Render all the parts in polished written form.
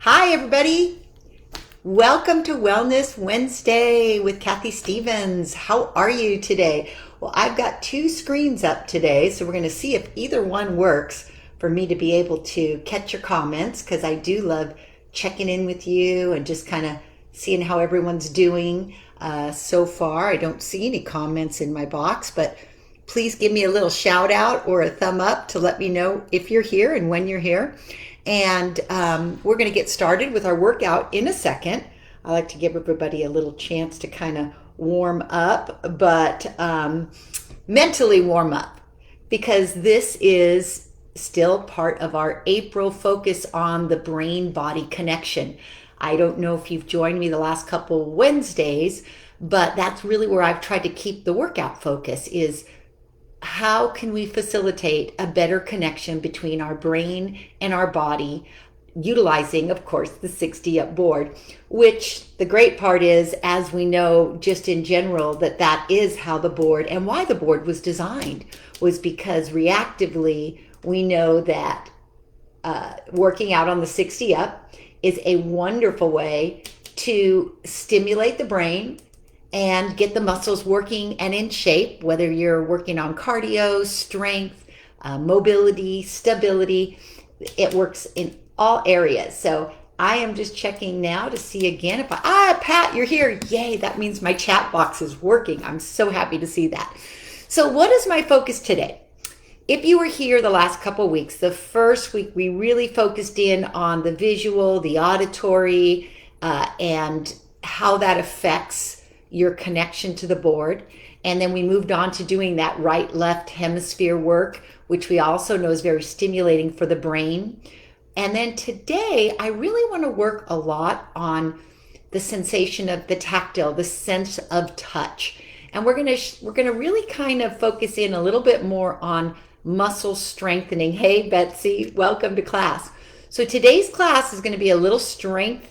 Hi, everybody. Welcome to Wellness Wednesday with Kathy Stevens. How are you today? Well, I've got two screens up today, so we're going to see if either one works for me to be able to catch your comments, because I do love checking in with you and just kind of seeing how everyone's doing so far. I don't see any comments in my box, but please give me a little shout out or a thumb up to let me know if you're here and when you're here. And we're going to get started with our workout in a second. I like to give everybody a little chance to kind of warm up, but mentally warm up, because this is still part of our April focus on the brain-body connection. I don't know if you've joined me the last couple Wednesdays, but that's really where I've tried to keep the workout focus is how can we facilitate a better connection between our brain and our body, utilizing, of course, the 60 up board, which the great part is, as we know, just in general, that is how the board and why the board was designed, was because reactively, we know that working out on the 60 up is a wonderful way to stimulate the brain and get the muscles working and in shape, whether you're working on cardio, strength, mobility, stability. It works in all areas. So I am just checking now to see again if Pat, you're here. Yay, that means my chat box is working. I'm so happy to see that. So what is my focus today? If you were here the last couple weeks, the first week we really focused in on the visual, the auditory, and how that affects your connection to the board. And then we moved on to doing that right-left hemisphere work, which we also know is very stimulating for the brain. And then today, I really want to work a lot on the sensation of the tactile, the sense of touch. And we're gonna really kind of focus in a little bit more on muscle strengthening. Hey, Betsy, welcome to class. So today's class is going to be a little strength,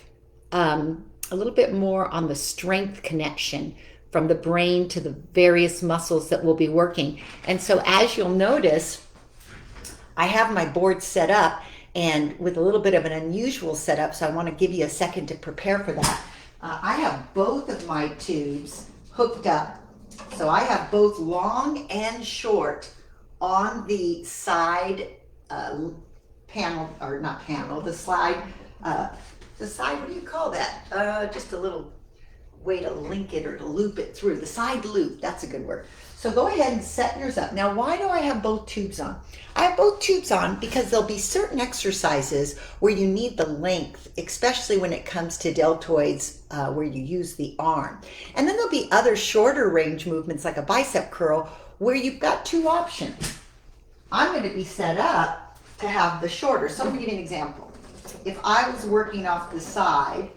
a little bit more on the strength connection from the brain to the various muscles that we'll be working. And so as you'll notice, I have my board set up and with a little bit of an unusual setup, so I want to give you a second to prepare for that. I have both of my tubes hooked up. So I have both long and short on the side panel, or not panel, the side, what do you call that? Just a little way to link it or to loop it through. The side loop, that's a good word. So go ahead and set yours up. Now, why do I have both tubes on? I have both tubes on because there'll be certain exercises where you need the length, especially when it comes to deltoids, where you use the arm. And then there'll be other shorter range movements like a bicep curl where you've got two options. I'm going to be set up to have the shorter. So let me give you an example. If I was working off the side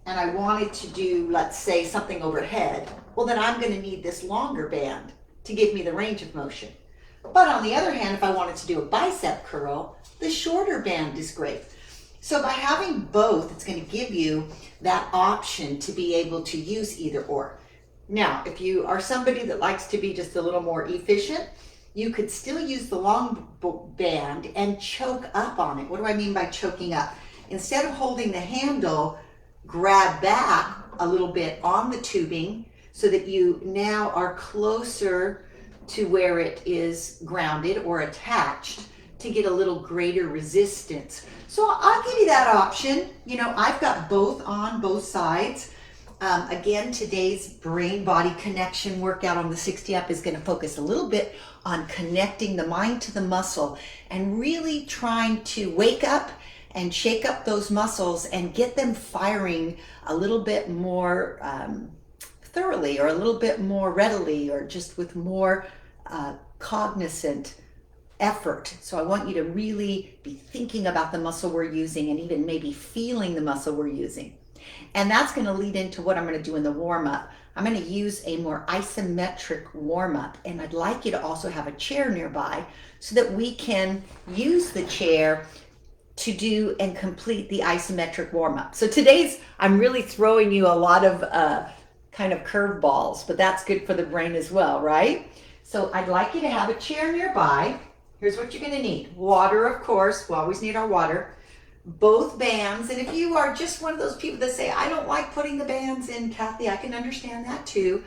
and I wanted to do, let's say, something overhead, well, then I'm going to need this longer band to give me the range of motion. But on the other hand, if I wanted to do a bicep curl, the shorter band is great. So by having both, it's going to give you that option to be able to use either or. Now, if you are somebody that likes to be just a little more efficient, you could still use the long band and choke up on it. What do I mean by choking up? Instead of holding the handle, grab back a little bit on the tubing so that you now are closer to where it is grounded or attached to get a little greater resistance. So I'll give you that option. You know, I've got both on both sides. Again, today's brain-body connection workout on the 60 up is going to focus a little bit on connecting the mind to the muscle and really trying to wake up and shake up those muscles and get them firing a little bit more thoroughly, or a little bit more readily, or just with more cognizant effort. So I want you to really be thinking about the muscle we're using and even maybe feeling the muscle we're using. And that's going to lead into what I'm going to do in the warm-up. I'm going to use a more isometric warm-up, and I'd like you to also have a chair nearby so that we can use the chair to do and complete the isometric warm-up. So I'm really throwing you a lot of kind of curveballs, but that's good for the brain as well, right? So I'd like you to have a chair nearby. Here's what you're going to need. Water, of course. We always need our water. both bands. And if you are just one of those people that say, I don't like putting the bands in, Kathy, I can understand that too.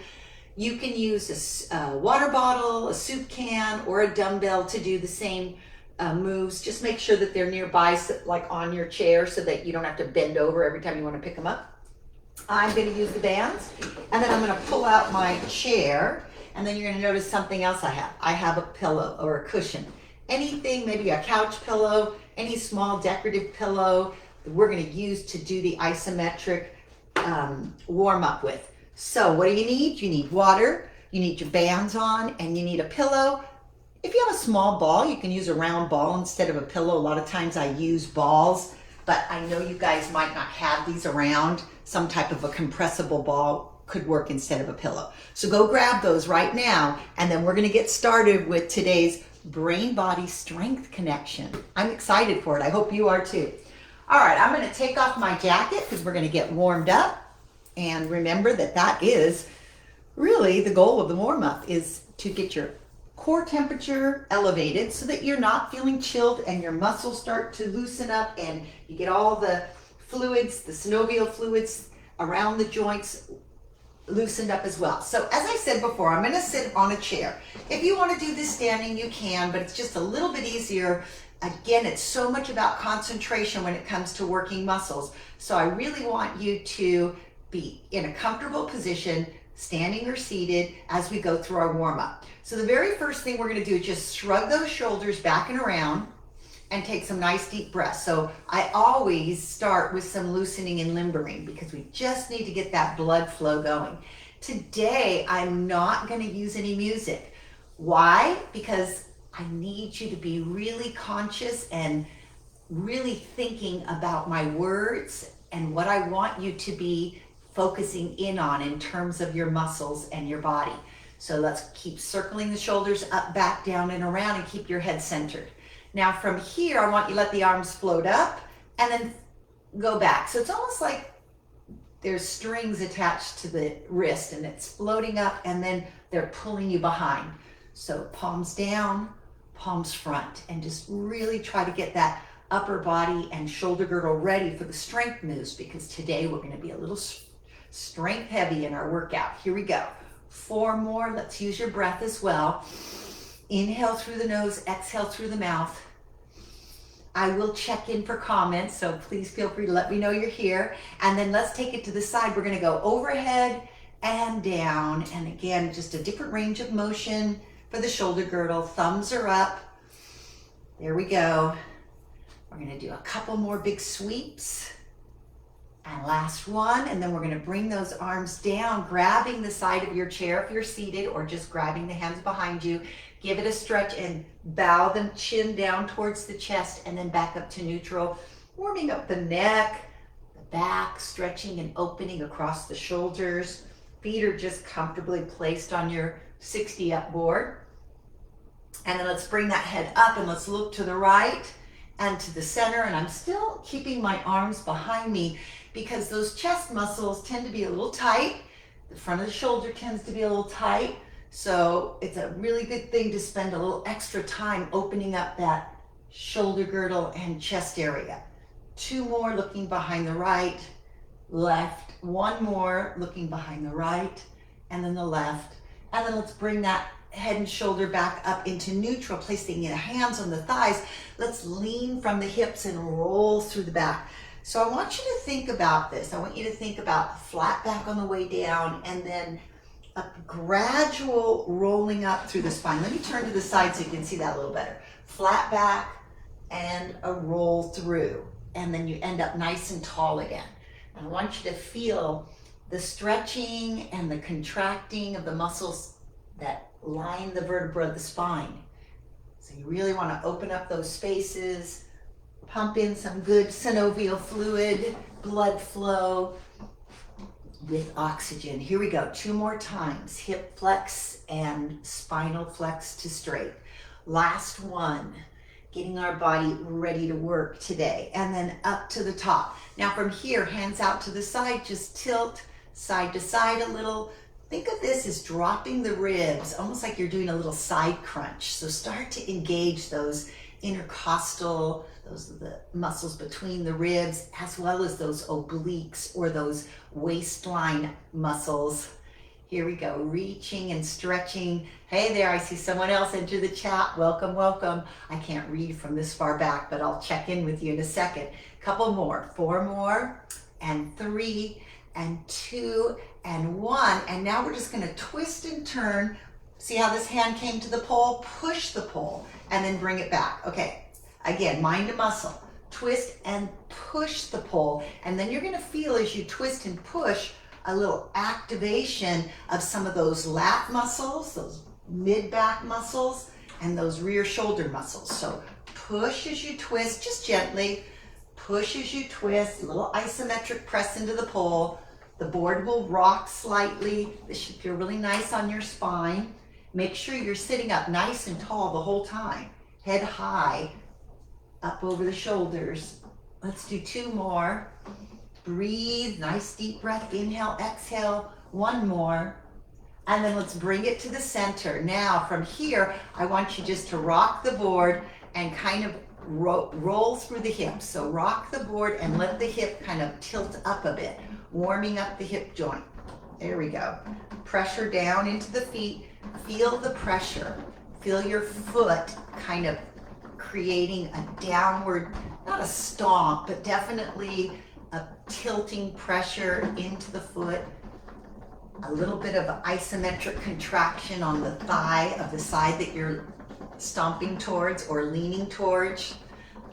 You can use a water bottle, a soup can, or a dumbbell to do the same moves. Just make sure that they're nearby, like on your chair, so that you don't have to bend over every time you want to pick them up. I'm going to use the bands, and then I'm going to pull out my chair, and then you're going to notice something else I have. I have a pillow or a cushion. Anything, maybe a couch pillow, any small decorative pillow that we're going to use to do the isometric warm up with. So what do you need? You need water, you need your bands on, and you need a pillow. If you have a small ball, you can use a round ball instead of a pillow. A lot of times I use balls, but I know you guys might not have these around. Some type of a compressible ball could work instead of a pillow. So go grab those right now, and then we're going to get started with today's brain-body strength connection. I'm excited for it. I hope you are too. All right, I'm going to take off my jacket because we're going to get warmed up. And remember that that is really the goal of the warm-up, is to get your core temperature elevated so that you're not feeling chilled and your muscles start to loosen up and you get all the fluids, the synovial fluids around the joints loosened up as well. So as I said before, I'm going to sit on a chair. If you want to do this standing, you can, but it's just a little bit easier. Again, it's so much about concentration when it comes to working muscles. So I really want you to be in a comfortable position, standing or seated, as we go through our warm-up. So the very first thing we're going to do is just shrug those shoulders back and around and take some nice deep breaths. So I always start with some loosening and limbering because we just need to get that blood flow going. Today, I'm not going to use any music. Why? Because I need you to be really conscious and really thinking about my words and what I want you to be focusing in on in terms of your muscles and your body. So let's keep circling the shoulders up, back, down, and around, and keep your head centered. Now from here, I want you to let the arms float up and then go back. So it's almost like there's strings attached to the wrist and it's floating up and then they're pulling you behind. So palms down, palms front, and just really try to get that upper body and shoulder girdle ready for the strength moves, because today we're going to be a little strength heavy in our workout. Here we go. 4 more. Let's use your breath as well. Inhale through the nose, exhale through the mouth. I will check in for comments, so please feel free to let me know you're here. And then let's take it to the side. We're going to go overhead and down. And again, just a different range of motion for the shoulder girdle. Thumbs are up. There we go. We're going to do a couple more big sweeps. And last one, and then we're going to bring those arms down, grabbing the side of your chair if you're seated, or just grabbing the hands behind you. Give it a stretch and bow the chin down towards the chest and then back up to neutral, warming up the neck, the back, stretching and opening across the shoulders. Feet are just comfortably placed on your 60 up board. And then let's bring that head up and let's look to the right and to the center. And I'm still keeping my arms behind me because those chest muscles tend to be a little tight. The front of the shoulder tends to be a little tight. So it's a really good thing to spend a little extra time opening up that shoulder girdle and chest area. 2 more, looking behind the right, left. 1 more, looking behind the right, and then the left. And then let's bring that head and shoulder back up into neutral, placing your hands on the thighs. Let's lean from the hips and roll through the back. So I want you to think about this. I want you to think about flat back on the way down and then a gradual rolling up through the spine. Let me turn to the side so you can see that a little better. Flat back and a roll through. And then you end up nice and tall again. And I want you to feel the stretching and the contracting of the muscles that line the vertebra of the spine. So you really want to open up those spaces, pump in some good synovial fluid, blood flow with oxygen. Here we go. 2 more times. Hip flex and spinal flex to straight. Last one. Getting our body ready to work today. And then up to the top. Now from here, hands out to the side, just tilt side to side a little. Think of this as dropping the ribs, almost like you're doing a little side crunch. So start to engage those intercostal, those are the muscles between the ribs, as well as those obliques or those waistline muscles. Here we go, reaching and stretching. Hey there, I see someone else enter the chat. Welcome, welcome. I can't read from this far back, but I'll check in with you in a second. Couple more, 4 more, and 3, and 2, and 1. And now we're just gonna twist and turn. See how this hand came to the pole? Push the pole, and then bring it back. Okay, again, mind to muscle. Twist and push the pole, and then you're gonna feel as you twist and push a little activation of some of those lat muscles, those mid-back muscles, and those rear shoulder muscles. So push as you twist, just gently. Push as you twist, a little isometric press into the pole. The board will rock slightly. This should feel really nice on your spine. Make sure you're sitting up nice and tall the whole time. Head high, up over the shoulders. Let's do 2 more. Breathe, nice deep breath, inhale, exhale, 1 more. And then let's bring it to the center. Now from here, I want you just to rock the board and kind of roll through the hips. So rock the board and let the hip kind of tilt up a bit, warming up the hip joint. There we go. Pressure down into the feet. Feel the pressure. Feel your foot kind of creating a downward, not a stomp, but definitely a tilting pressure into the foot, a little bit of isometric contraction on the thigh of the side that you're stomping towards or leaning towards.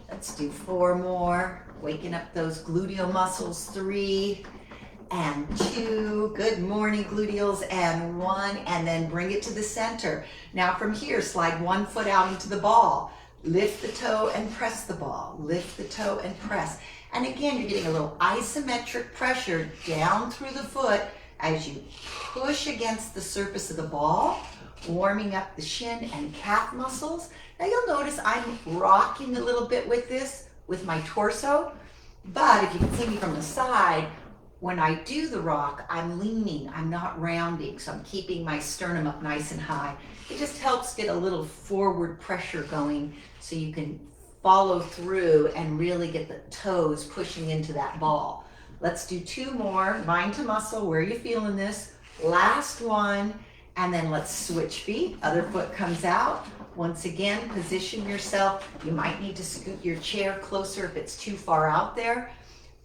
Let's do 4 more, waking up those gluteal muscles, 3 and 2, good morning gluteals, and 1, and then bring it to the center. Now from here, slide 1 foot out into the ball, lift the toe and press the ball, lift the toe and press. And again, you're getting a little isometric pressure down through the foot as you push against the surface of the ball, warming up the shin and calf muscles. Now you'll notice I'm rocking a little bit with this, with my torso, but if you can see me from the side, when I do the rock, I'm leaning, I'm not rounding, so I'm keeping my sternum up nice and high. It just helps get a little forward pressure going so you can follow through and really get the toes pushing into that ball. Let's do 2 more, mind to muscle, where are you feeling this? Last one, and then let's switch feet, other foot comes out. Once again, position yourself. You might need to scoot your chair closer if it's too far out there.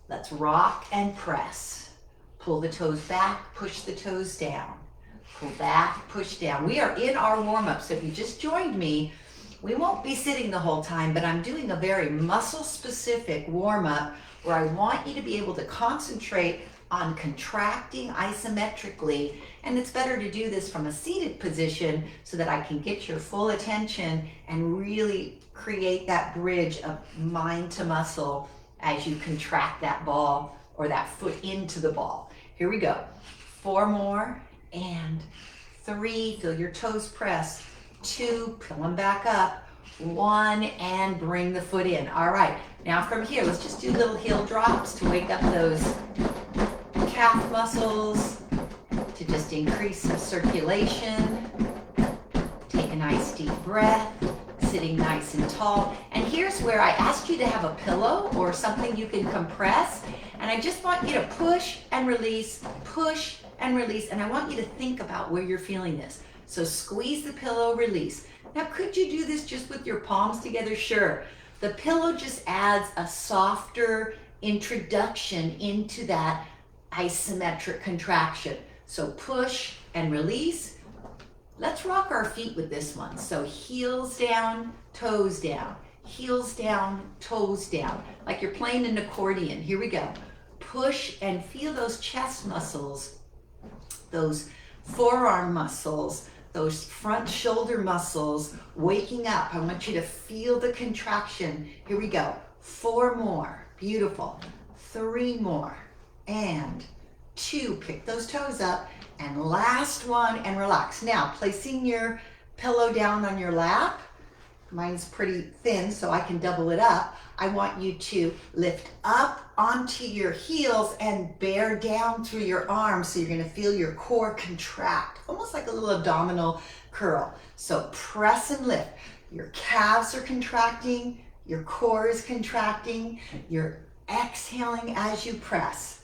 Let's rock and press. Pull the toes back, push the toes down. Pull back, push down. We are in our warm-up, so if you just joined me, we won't be sitting the whole time, but I'm doing a very muscle-specific warm-up where I want you to be able to concentrate on contracting isometrically, and it's better to do this from a seated position so that I can get your full attention and really create that bridge of mind to muscle as you contract that ball or that foot into the ball. Here we go. 4 more, and 3, feel your toes press. 2, pull them back up. 1, and bring the foot in. All right, now from here, let's just do little heel drops to wake up those calf muscles, to just increase some circulation. Take a nice deep breath, sitting nice and tall. And here's where I asked you to have a pillow or something you can compress. And I just want you to push and release, and I want you to think about where you're feeling this. So squeeze the pillow, release. Now, could you do this just with your palms together? Sure. The pillow just adds a softer introduction into that isometric contraction. So push and release. Let's rock our feet with this one. So heels down, toes down, heels down, toes down, like you're playing an accordion. Here we go. Push and feel those chest muscles, those forearm muscles, those front shoulder muscles waking up. I want you to feel the contraction. Here we go. 4 more. Beautiful. 3 more. And 2. Pick those toes up. And last one, and relax. Now, placing your pillow down on your lap. Mine's pretty thin, so I can double it up. I want you to lift up onto your heels and bear down through your arms, so you're gonna feel your core contract, almost like a little abdominal curl. So press and lift. Your calves are contracting, your core is contracting, you're exhaling as you press.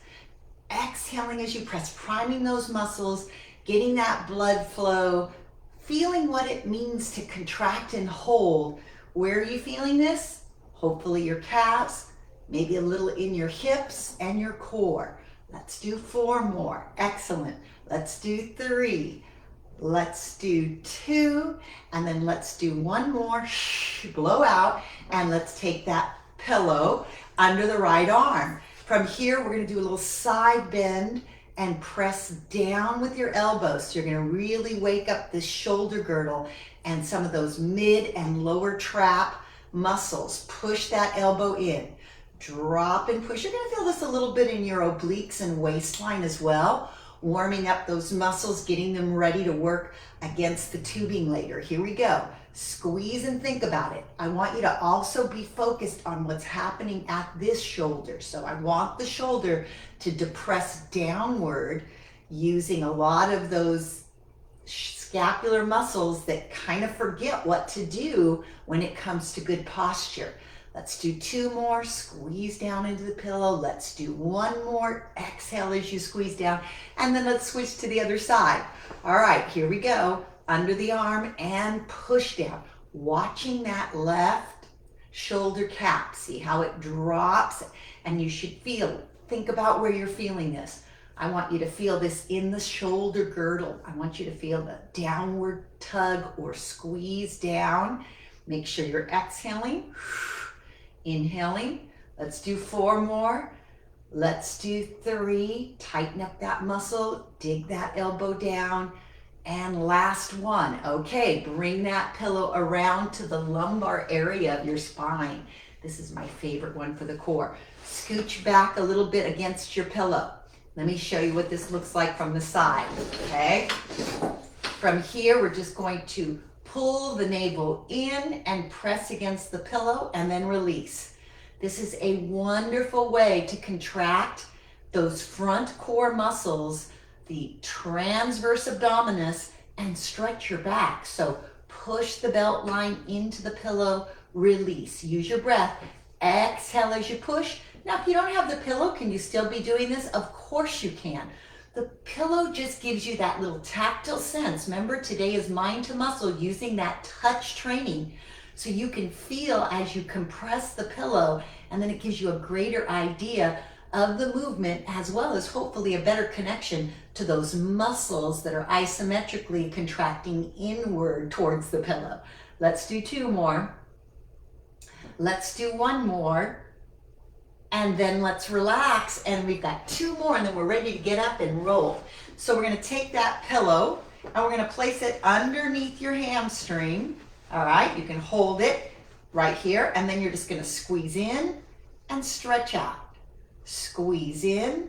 Exhaling as you press, priming those muscles, getting that blood flow, feeling what it means to contract and hold. Where are you feeling this? Hopefully your calves, maybe a little in your hips and your core. Let's do 4 more. Excellent. Let's do 3. Let's do 2. And then let's do 1 more. Blow out. And let's take that pillow under the right arm. From here, we're going to do a little side bend and press down with your elbows. So you're going to really wake up this shoulder girdle and some of those mid and lower trap muscles. Push that elbow in. Drop and push. You're going to feel this a little bit in your obliques and waistline as well. Warming up those muscles, getting them ready to work against the tubing later. Here we go. Squeeze and think about it. I want you to also be focused on what's happening at this shoulder. So I want the shoulder to depress downward using a lot of those scapular muscles that kind of forget what to do when it comes to good posture. Let's do 2 more, squeeze down into the pillow. Let's do 1 more, exhale as you squeeze down, and then let's switch to the other side. All right, here we go. Under the arm and push down. Watching that left shoulder cap. See how it drops, and you should feel it. Think about where you're feeling this. I want you to feel this in the shoulder girdle. I want you to feel the downward tug or squeeze down. Make sure you're exhaling. Inhaling. Let's do 4 more. Let's do 3. Tighten up that muscle. Dig that elbow down. And last one. Okay, bring that pillow around to the lumbar area of your spine. This is my favorite one for the core. Scooch back a little bit against your pillow. Let me show you what this looks like from the side, okay? From here, we're just going to pull the navel in and press against the pillow and then release. This is a wonderful way to contract those front core muscles, the transverse abdominis, and stretch your back. So push the belt line into the pillow, release. Use your breath. Exhale as you push. Now, if you don't have the pillow, can you still be doing this? Of course you can. The pillow just gives you that little tactile sense. Remember, today is mind to muscle, using that touch training. So you can feel as you compress the pillow, and then it gives you a greater idea of the movement, as well as hopefully a better connection to those muscles that are isometrically contracting inward towards the pillow. Let's do 2 more. Let's do 1 more. And then let's relax, and we've got 2 more, and then we're ready to get up and roll. So we're going to take that pillow, and we're going to place it underneath your hamstring. All right, you can hold it right here, and then you're just going to squeeze in and stretch out. Squeeze in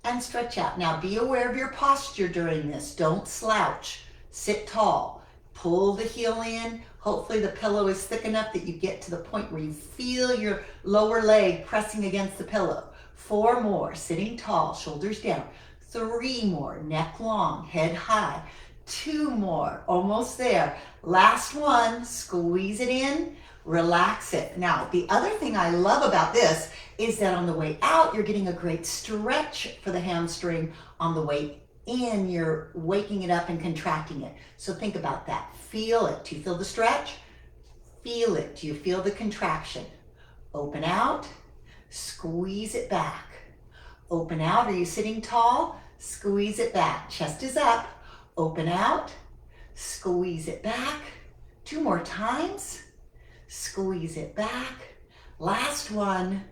and stretch out. Now be aware of your posture during this. Don't slouch. Sit tall. Pull the heel in. Hopefully the pillow is thick enough that you get to the point where you feel your lower leg pressing against the pillow. 4 more, sitting tall, shoulders down. 3 more, neck long, head high. 2 more, almost there. Last one, squeeze it in, relax it. Now, the other thing I love about this is that on the way out, you're getting a great stretch for the hamstring. On the way in, you're waking it up and contracting it. So think about that. Feel it. Do you feel the stretch? Feel it. Do you feel the contraction? Open out, squeeze it back. Open out. Are you sitting tall? Squeeze it back. Chest is up. Open out, squeeze it back. 2 more times. Squeeze it back. Last one.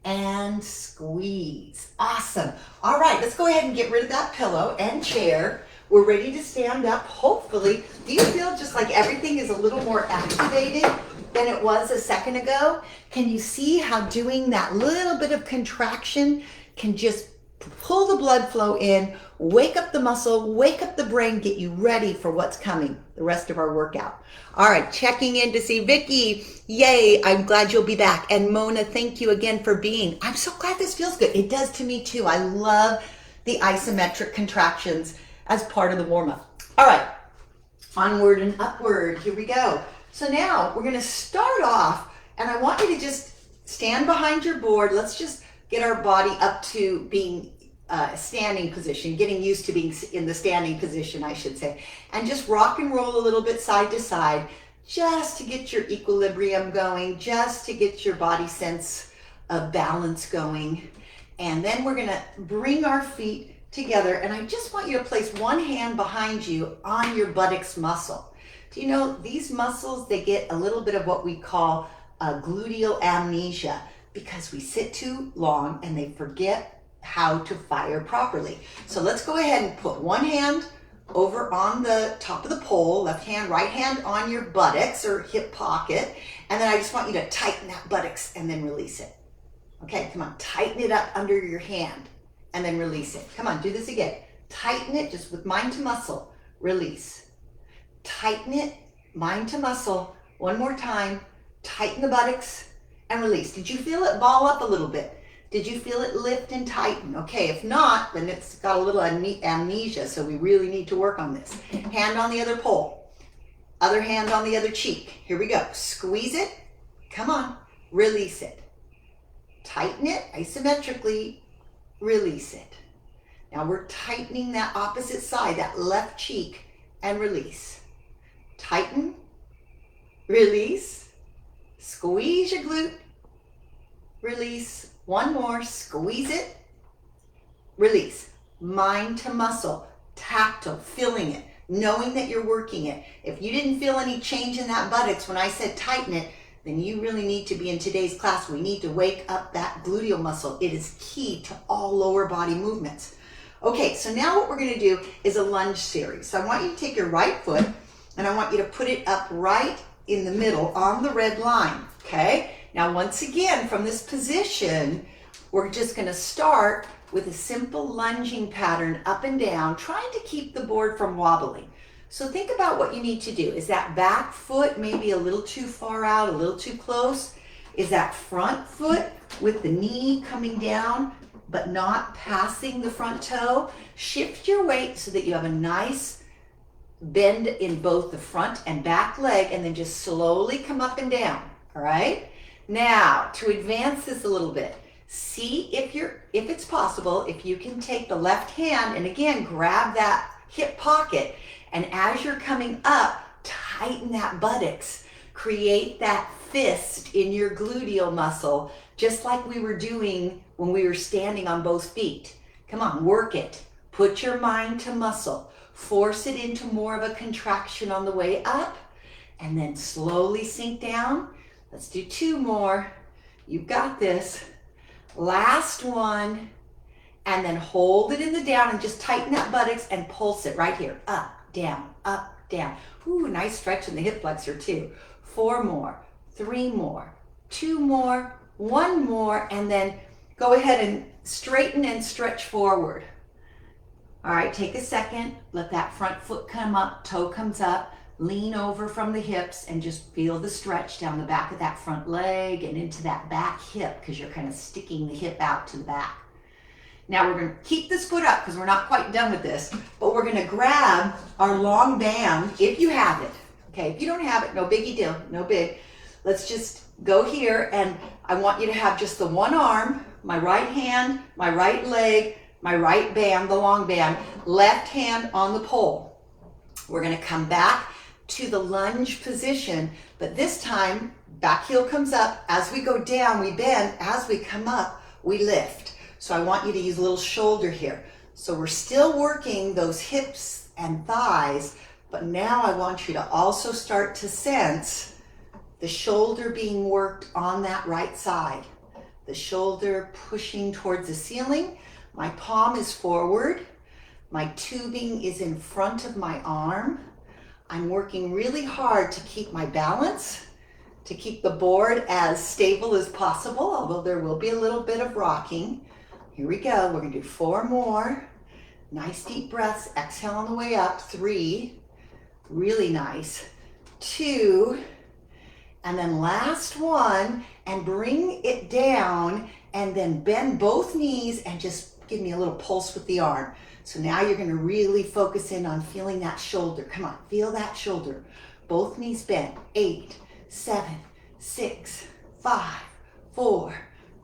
And squeeze. Awesome. All right, let's go ahead and get rid of that pillow and chair. We're ready to stand up, hopefully. Do you feel just like everything is a little more activated than it was a second ago? Can you see how doing that little bit of contraction can just pull the blood flow in, wake up the muscle, wake up the brain, get you ready for what's coming, the rest of our workout. All right, checking in to see Vicky. Yay, I'm glad you'll be back. And Mona, thank you again for being. I'm so glad this feels good. It does to me too. I love the isometric contractions as part of the warm-up. All right, onward and upward. Here we go. So now we're gonna start off, and I want you to just stand behind your board. Let's just get our body up to being standing position, getting used to being in the standing position, I should say. And just rock and roll a little bit side to side, just to get your equilibrium going, just to get your body sense of balance going. And then we're gonna bring our feet together, and I just want you to place one hand behind you on your buttocks muscle. Do you know these muscles, they get a little bit of what we call gluteal amnesia because we sit too long and they forget how to fire properly. So let's go ahead and put one hand over on the top of the pole, left hand, right hand on your buttocks or hip pocket, and then I just want you to tighten that buttocks and then release it. Okay, come on, tighten it up under your hand and then release it. Come on, do this again. Tighten it just with mind to muscle, release. Tighten it, mind to muscle, one more time, tighten the buttocks and release. Did you feel it ball up a little bit? Did you feel it lift and tighten? Okay, if not, then it's got a little amnesia, so we really need to work on this. Hand on the other pole, other hand on the other cheek. Here we go. Squeeze it, come on, release it. Tighten it isometrically, release it. Now we're tightening that opposite side, that left cheek, and release. Tighten, release, squeeze your glute, release. One more, squeeze it, release. Mind to muscle, tactile, feeling it, knowing that you're working it. If you didn't feel any change in that buttocks when I said tighten it, then you really need to be in today's class. We need to wake up that gluteal muscle. It is key to all lower body movements. Okay, so now what we're gonna do is a lunge series. So I want you to take your right foot and I want you to put it up right in the middle on the red line, okay? Now, once again, from this position, we're just gonna start with a simple lunging pattern up and down, trying to keep the board from wobbling. So think about what you need to do. Is that back foot maybe a little too far out, a little too close? Is that front foot with the knee coming down, but not passing the front toe? Shift your weight so that you have a nice bend in both the front and back leg, and then just slowly come up and down, all right? Now, to advance this a little bit, see if it's possible, if you can take the left hand and again, grab that hip pocket, and as you're coming up, tighten that buttocks. Create that fist in your gluteal muscle, just like we were doing when we were standing on both feet. Come on, work it. Put your mind to muscle. Force it into more of a contraction on the way up, and then slowly sink down. Let's do two more. You've got this. Last one. And then hold it in the down and just tighten that buttocks and pulse it right here. Up, down, up, down. Ooh, nice stretch in the hip flexor too. 4 more, 3 more, 2 more, 1 more, and then go ahead and straighten and stretch forward. All right, take a second. Let that front foot come up, toe comes up. Lean over from the hips and just feel the stretch down the back of that front leg and into that back hip because you're kind of sticking the hip out to the back. Now we're going to keep this foot up because we're not quite done with this, but we're going to grab our long band if you have it. Okay, if you don't have it, no biggie deal, no big. Let's just go here, and I want you to have just the one arm, my right hand, my right leg, my right band, the long band, left hand on the pole. We're going to come back to the lunge position, but this time back heel comes up. As we go down, we bend. As we come up, we lift. So I want you to use a little shoulder here. So we're still working those hips and thighs, but now I want you to also start to sense the shoulder being worked on that right side. The shoulder pushing towards the ceiling. My palm is forward. My tubing is in front of my arm. I'm working really hard to keep my balance, to keep the board as stable as possible, although there will be a little bit of rocking. Here we go. We're going to do 4 more. Nice deep breaths. Exhale on the way up. 3. Really nice. 2. And then last one. And bring it down. And then bend both knees and just give me a little pulse with the arm. So now you're going to really focus in on feeling that shoulder. Come on, feel that shoulder. both knees bent. 8, 7, 6, 5, 4,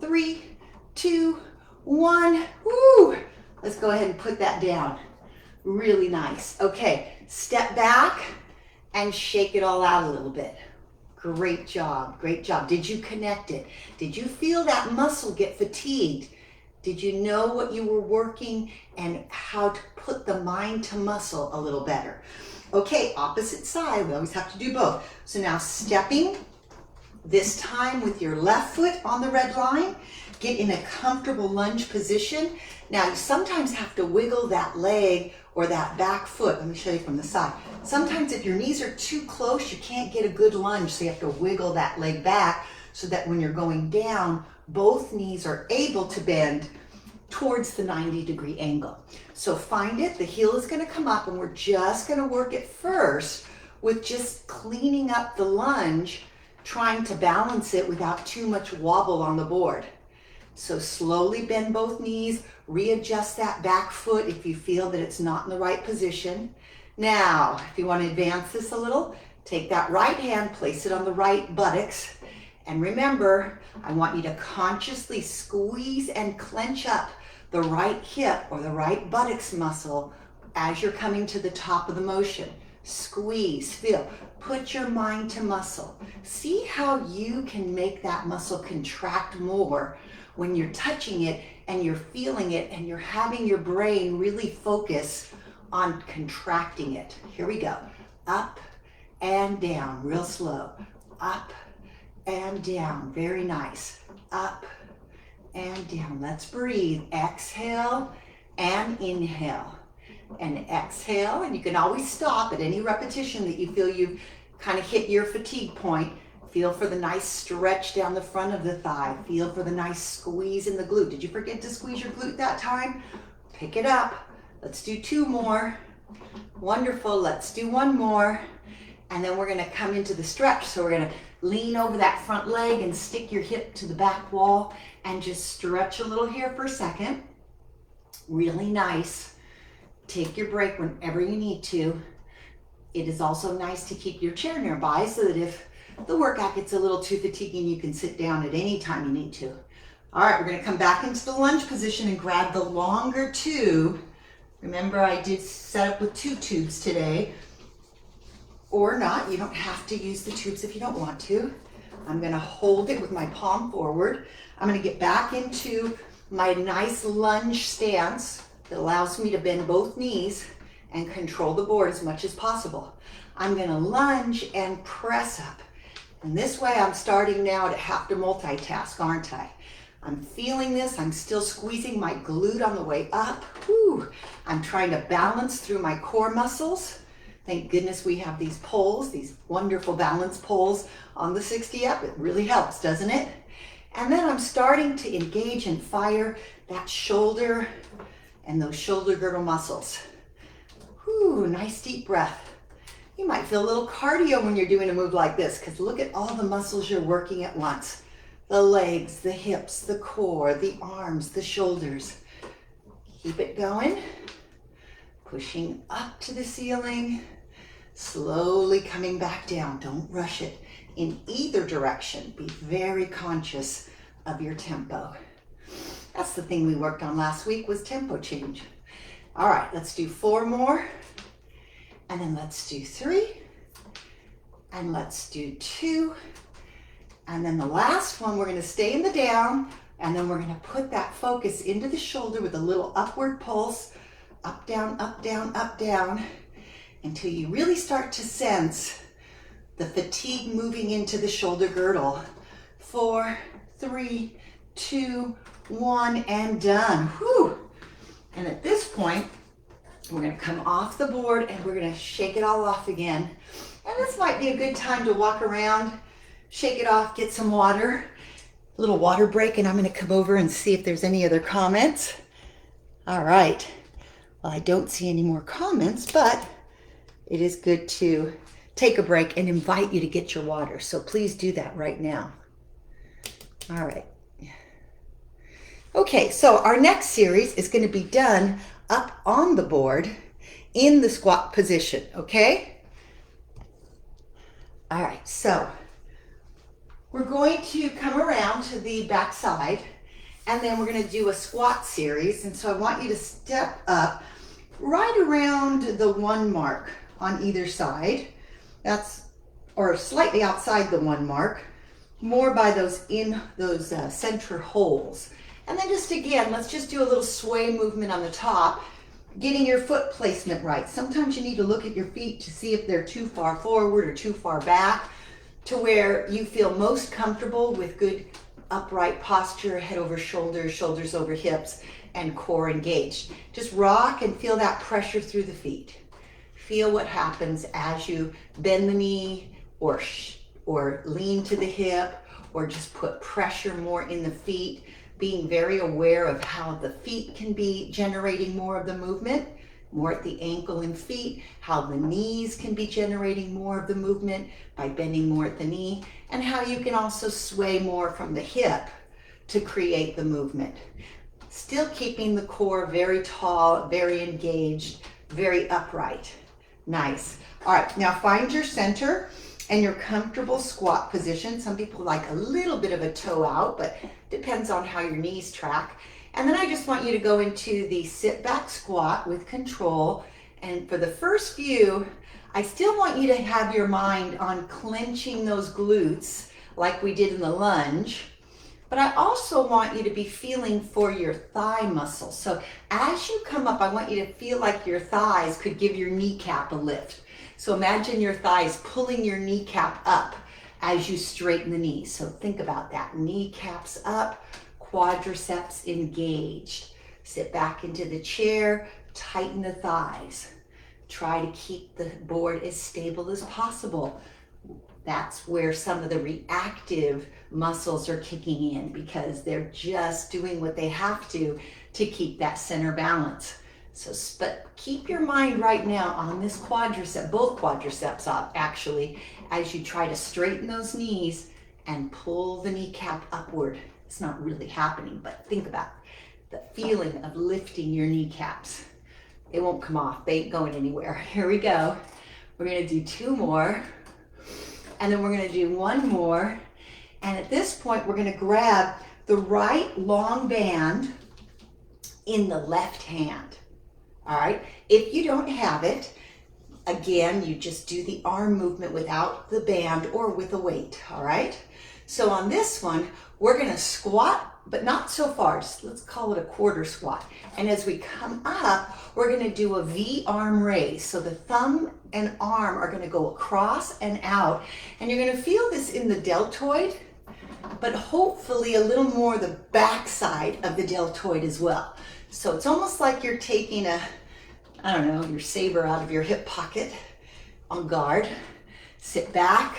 3, 2, 1. Woo! Let's go ahead and put that down. Really nice. Okay, step back and shake it all out a little bit. Great job, great job. Did you connect it? Did you feel that muscle get fatigued? Did you know what you were working and how to put the mind to muscle a little better? Okay, opposite side, we always have to do both. So now stepping, this time with your left foot on the red line, get in a comfortable lunge position. Now you sometimes have to wiggle that leg or that back foot. Let me show you from the side. Sometimes if your knees are too close, you can't get a good lunge, so you have to wiggle that leg back so that when you're going down, both knees are able to bend towards the 90-degree angle. So find it, the heel is gonna come up, and we're just gonna work it first with just cleaning up the lunge, trying to balance it without too much wobble on the board. So slowly bend both knees, readjust that back foot if you feel that it's not in the right position. Now, if you want to advance this a little, take that right hand, place it on the right buttocks, and remember, I want you to consciously squeeze and clench up the right hip or the right buttocks muscle as you're coming to the top of the motion. Squeeze, feel, put your mind to muscle. See how you can make that muscle contract more when you're touching it and you're feeling it and you're having your brain really focus on contracting it. Here we go. Up and down, real slow. Up and down, very nice. Up and down. Let's breathe. Exhale and inhale. And exhale, and you can always stop at any repetition that you feel you've kind of hit your fatigue point. Feel for the nice stretch down the front of the thigh. Feel for the nice squeeze in the glute. Did you forget to squeeze your glute that time? Pick it up. Let's do 2 more. Wonderful. Let's do 1 more. And then we're going to come into the stretch. So we're going to lean over that front leg and stick your hip to the back wall and just stretch a little here for a second. Really nice. Take your break whenever you need to. It is also nice to keep your chair nearby so that if the workout gets a little too fatiguing, you can sit down at any time you need to. All right, we're going to come back into the lunge position and grab the longer tube. Remember, I did set up with 2 tubes today, or not. You don't have to use the tubes if you don't want to. I'm going to hold it with my palm forward. I'm going to get back into my nice lunge stance that allows me to bend both knees and control the board as much as possible. I'm going to lunge and press up. And this way I'm starting now to have to multitask, aren't I? I'm feeling this. I'm still squeezing my glute on the way up. Whew. I'm trying to balance through my core muscles. Thank goodness we have these poles, these wonderful balance poles on the 60 up. It really helps, doesn't it? And then I'm starting to engage and fire that shoulder and those shoulder girdle muscles. Whew, nice deep breath. You might feel a little cardio when you're doing a move like this, because look at all the muscles you're working at once. The legs, the hips, the core, the arms, the shoulders. Keep it going. Pushing up to the ceiling. Slowly coming back down. Don't rush it in either direction. Be very conscious of your tempo. That's the thing we worked on last week, was tempo change. All right, let's do 4 more. And then let's do 3. And let's do 2. And then the last one, we're going to stay in the down. And then we're going to put that focus into the shoulder with a little upward pulse. Up, down, up, down, up, down. Until you really start to sense the fatigue moving into the shoulder girdle. 4, 3, 2, 1, and done. Whew. And at this point, we're going to come off the board and we're going to shake it all off again. And this might be a good time to walk around, shake it off, get some water, a little water break, and I'm going to come over and see if there's any other comments. All right. Well, I don't see any more comments, but it is good to take a break and invite you to get your water. So please do that right now. All right. Okay, so our next series is going to be done up on the board in the squat position, okay? All right, so we're going to come around to the back side, and then we're going to do a squat series. And so I want you to step up right around the 1 mark on either side. Or slightly outside the 1 mark, more by those center holes. And then just again, let's just do a little sway movement on the top, getting your foot placement right. Sometimes you need to look at your feet to see if they're too far forward or too far back, to where you feel most comfortable with good upright posture, head over shoulders, shoulders over hips, and core engaged. Just rock and feel that pressure through the feet. Feel what happens as you bend the knee or lean to the hip, or just put pressure more in the feet, being very aware of how the feet can be generating more of the movement, more at the ankle and feet, how the knees can be generating more of the movement by bending more at the knee, and how you can also sway more from the hip to create the movement. Still keeping the core very tall, very engaged, very upright. Nice. All right, now find your center and your comfortable squat position. Some people like a little bit of a toe out, but depends on how your knees track. And then I just want you to go into the sit back squat with control. And for the first few, I still want you to have your mind on clenching those glutes like we did in the lunge. But I also want you to be feeling for your thigh muscles. So as you come up, I want you to feel like your thighs could give your kneecap a lift. So imagine your thighs pulling your kneecap up as you straighten the knees. So think about that. Kneecaps up, quadriceps engaged. Sit back into the chair, tighten the thighs. Try to keep the board as stable as possible. That's where some of the reactive muscles are kicking in, because they're just doing what they have to keep that center balance. So, but keep your mind right now on this quadricep, both quadriceps up actually, as you try to straighten those knees and pull the kneecap upward. It's not really happening, but think about the feeling of lifting your kneecaps. They won't come off, they ain't going anywhere. Here we go. We're gonna do 2 more, and then we're gonna do 1 more. And at this point, we're gonna grab the right long band in the left hand. All right, if you don't have it, again, you just do the arm movement without the band or with a weight, all right? So on this one, we're gonna squat, but not so far. Let's call it a quarter squat. And as we come up, we're gonna do a V arm raise. So the thumb and arm are gonna go across and out. And you're gonna feel this in the deltoid, but hopefully a little more the back side of the deltoid as well. So it's almost like you're taking your saber out of your hip pocket on guard. Sit back,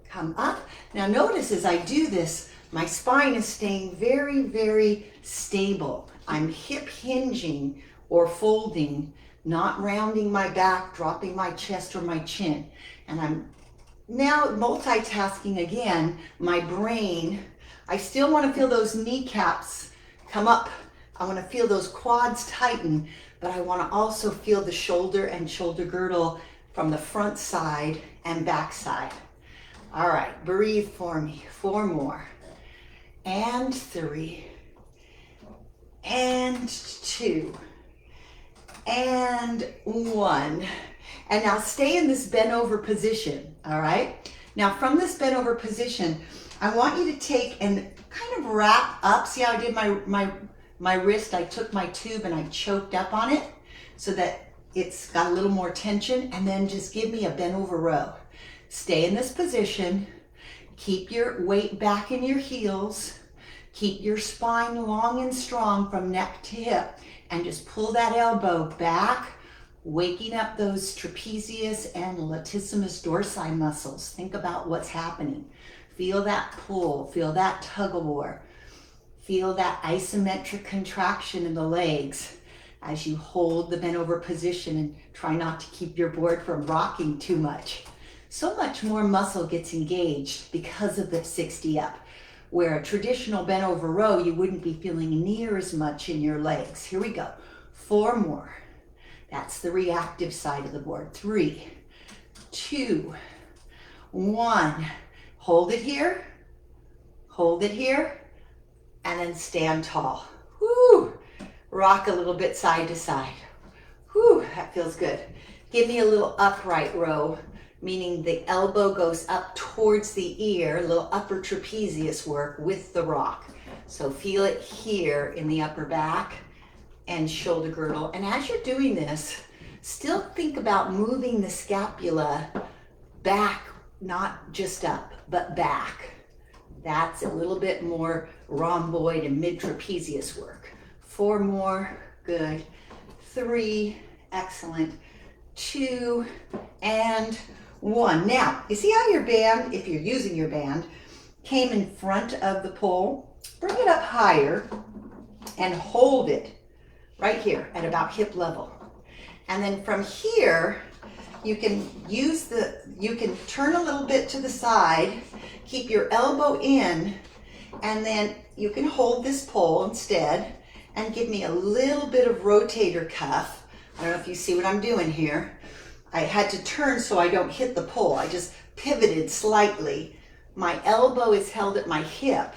come up. Now notice as I do this, my spine is staying very, very stable. I'm hip hinging or folding, not rounding my back, dropping my chest or my chin. And I'm now multitasking again, my brain. I still want to feel those kneecaps come up. I want to feel those quads tighten, but I want to also feel the shoulder and shoulder girdle from the front side and back side. All right, breathe for me. 4 more. And 3. And 2. And 1. And now stay in this bent over position, all right? Now from this bent over position, I want you to take and kind of wrap up. See how I did my wrist? I took my tube and I choked up on it so that it's got a little more tension, and then just give me a bent over row. Stay in this position. Keep your weight back in your heels. Keep your spine long and strong from neck to hip, and just pull that elbow back, waking up those trapezius and latissimus dorsi muscles. Think about what's happening. Feel that pull, feel that tug of war. Feel that isometric contraction in the legs as you hold the bent over position, and try not to keep your board from rocking too much. So much more muscle gets engaged because of the 60 up, where a traditional bent over row, you wouldn't be feeling near as much in your legs. Here we go. 4 more. That's the reactive side of the board. 3, 2, 1. Hold it here, and then stand tall. Woo! Rock a little bit side to side. Whew, that feels good. Give me a little upright row, meaning the elbow goes up towards the ear, a little upper trapezius work with the rock. So feel it here in the upper back and shoulder girdle. And as you're doing this, still think about moving the scapula back, not just up, but back. That's a little bit more rhomboid and mid-trapezius work. 4 more, good. 3, excellent. 2, and 1. Now, you see how your band, if you're using your band, came in front of the pole? Bring it up higher and hold it right here at about hip level. And then from here, you can turn a little bit to the side, keep your elbow in, and then you can hold this pole instead and give me a little bit of rotator cuff. I don't know if you see what I'm doing here. I had to turn so I don't hit the pole. I just pivoted slightly. My elbow is held at my hip.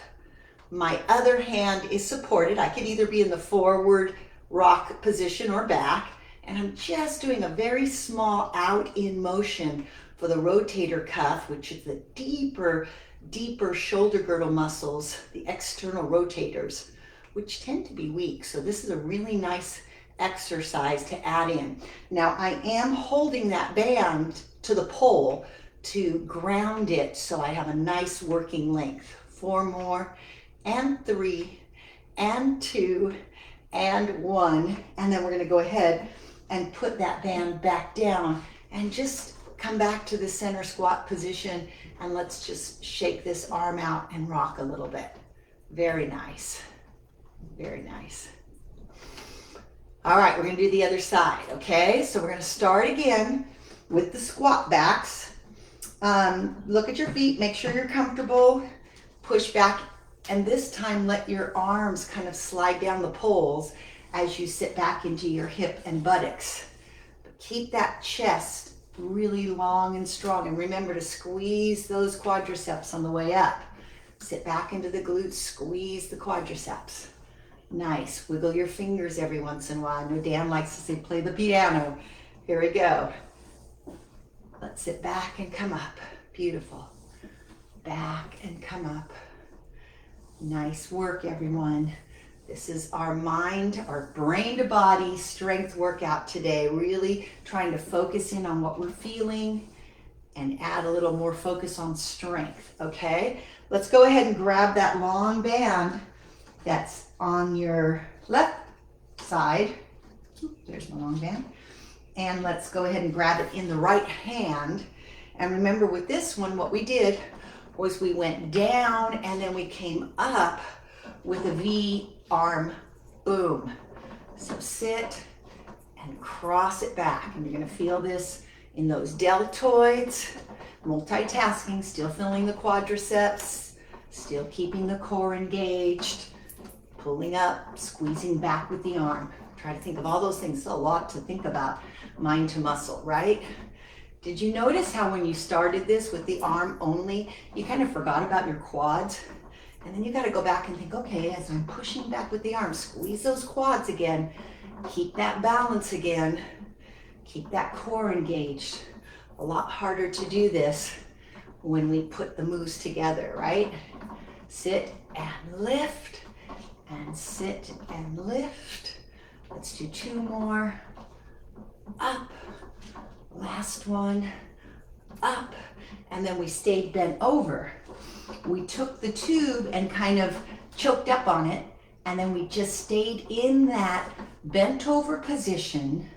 My other hand is supported. I could either be in the forward rock position or back. And I'm just doing a very small out-in motion for the rotator cuff, which is the deeper shoulder girdle muscles, the external rotators, which tend to be weak. So this is a really nice exercise to add in. Now I am holding that band to the pole to ground it so I have a nice working length. 4 more, and 3, and 2, and 1. And then we're going to go ahead and put that band back down and just come back to the center squat position, and let's just shake this arm out and rock a little bit. Very nice. Very nice. All right, we're going to do the other side, okay? So we're going to start again with the squat backs. Look at your feet, make sure you're comfortable. Push back, and this time let your arms kind of slide down the poles as you sit back into your hip and buttocks. But keep that chest really long and strong, and remember to squeeze those quadriceps on the way up. Sit back into the glutes, squeeze the quadriceps. Nice. Wiggle your fingers every once in a while. I know Dan likes to say play the piano. Here we go. Let's sit back and come up. Beautiful. Back and come up. Nice work, everyone. This is our mind, our brain to body strength workout today. Really trying to focus in on what we're feeling and add a little more focus on strength, okay? Let's go ahead and grab that long band that's on your left side. There's my long band. And let's go ahead and grab it in the right hand. And remember with this one, what we did was we went down and then we came up with a V arm boom. So sit and cross it back. And you're gonna feel this in those deltoids, multitasking, still feeling the quadriceps, still keeping the core engaged, pulling up, squeezing back with the arm. Try to think of all those things. It's a lot to think about, mind to muscle, right? Did you notice how when you started this with the arm only, you kind of forgot about your quads? And then you got to go back and think, okay, as I'm pushing back with the arm, squeeze those quads again, keep that balance again, keep that core engaged. A lot harder to do this when we put the moves together, right? Sit and lift, and sit and lift. Let's do 2 more. Up. Last one. Up. And then we stayed bent over. We took the tube and kind of choked up on it, and then we just stayed in that bent over position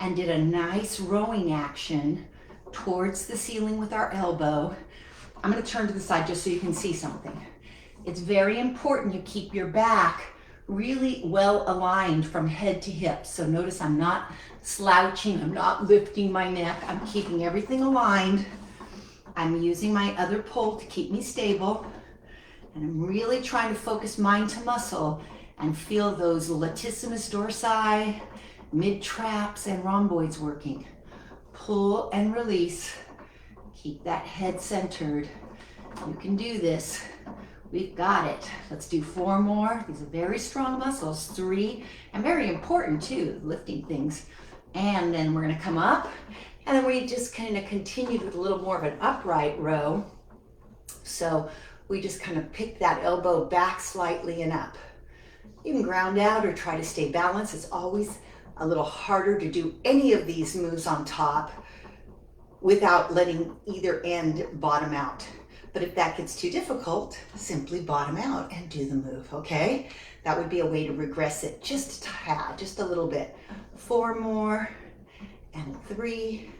and did a nice rowing action towards the ceiling with our elbow. I'm going to turn to the side just so you can see something. It's very important you keep your back really well aligned from head to hip. So notice I'm not slouching, I'm not lifting my neck, I'm keeping everything aligned. I'm using my other pole to keep me stable, and I'm really trying to focus mind to muscle and feel those latissimus dorsi, mid traps, and rhomboids working. Pull and release. Keep that head centered. You can do this. We've got it. Let's do 4 more. These are very strong muscles. 3, and very important too, lifting things. And then we're gonna come up, and then we just kind of continue with a little more of an upright row. So we just kind of pick that elbow back slightly and up. You can ground out or try to stay balanced. It's always a little harder to do any of these moves on top without letting either end bottom out. But if that gets too difficult, simply bottom out and do the move, okay? That would be a way to regress it just a tad, just a little bit. 4 more, and 3,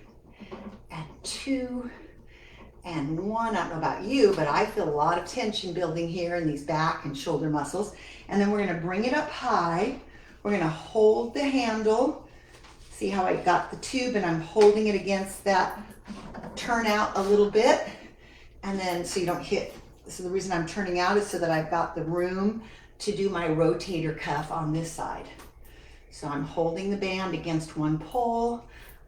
and 2, and 1. I don't know about you, but I feel a lot of tension building here in these back and shoulder muscles. And then we're gonna bring it up high. We're gonna hold the handle. See how I got the tube and I'm holding it against that turn out a little bit. And then so you don't hit. So the reason I'm turning out is so that I've got the room to do my rotator cuff on this side. So I'm holding the band against one pole.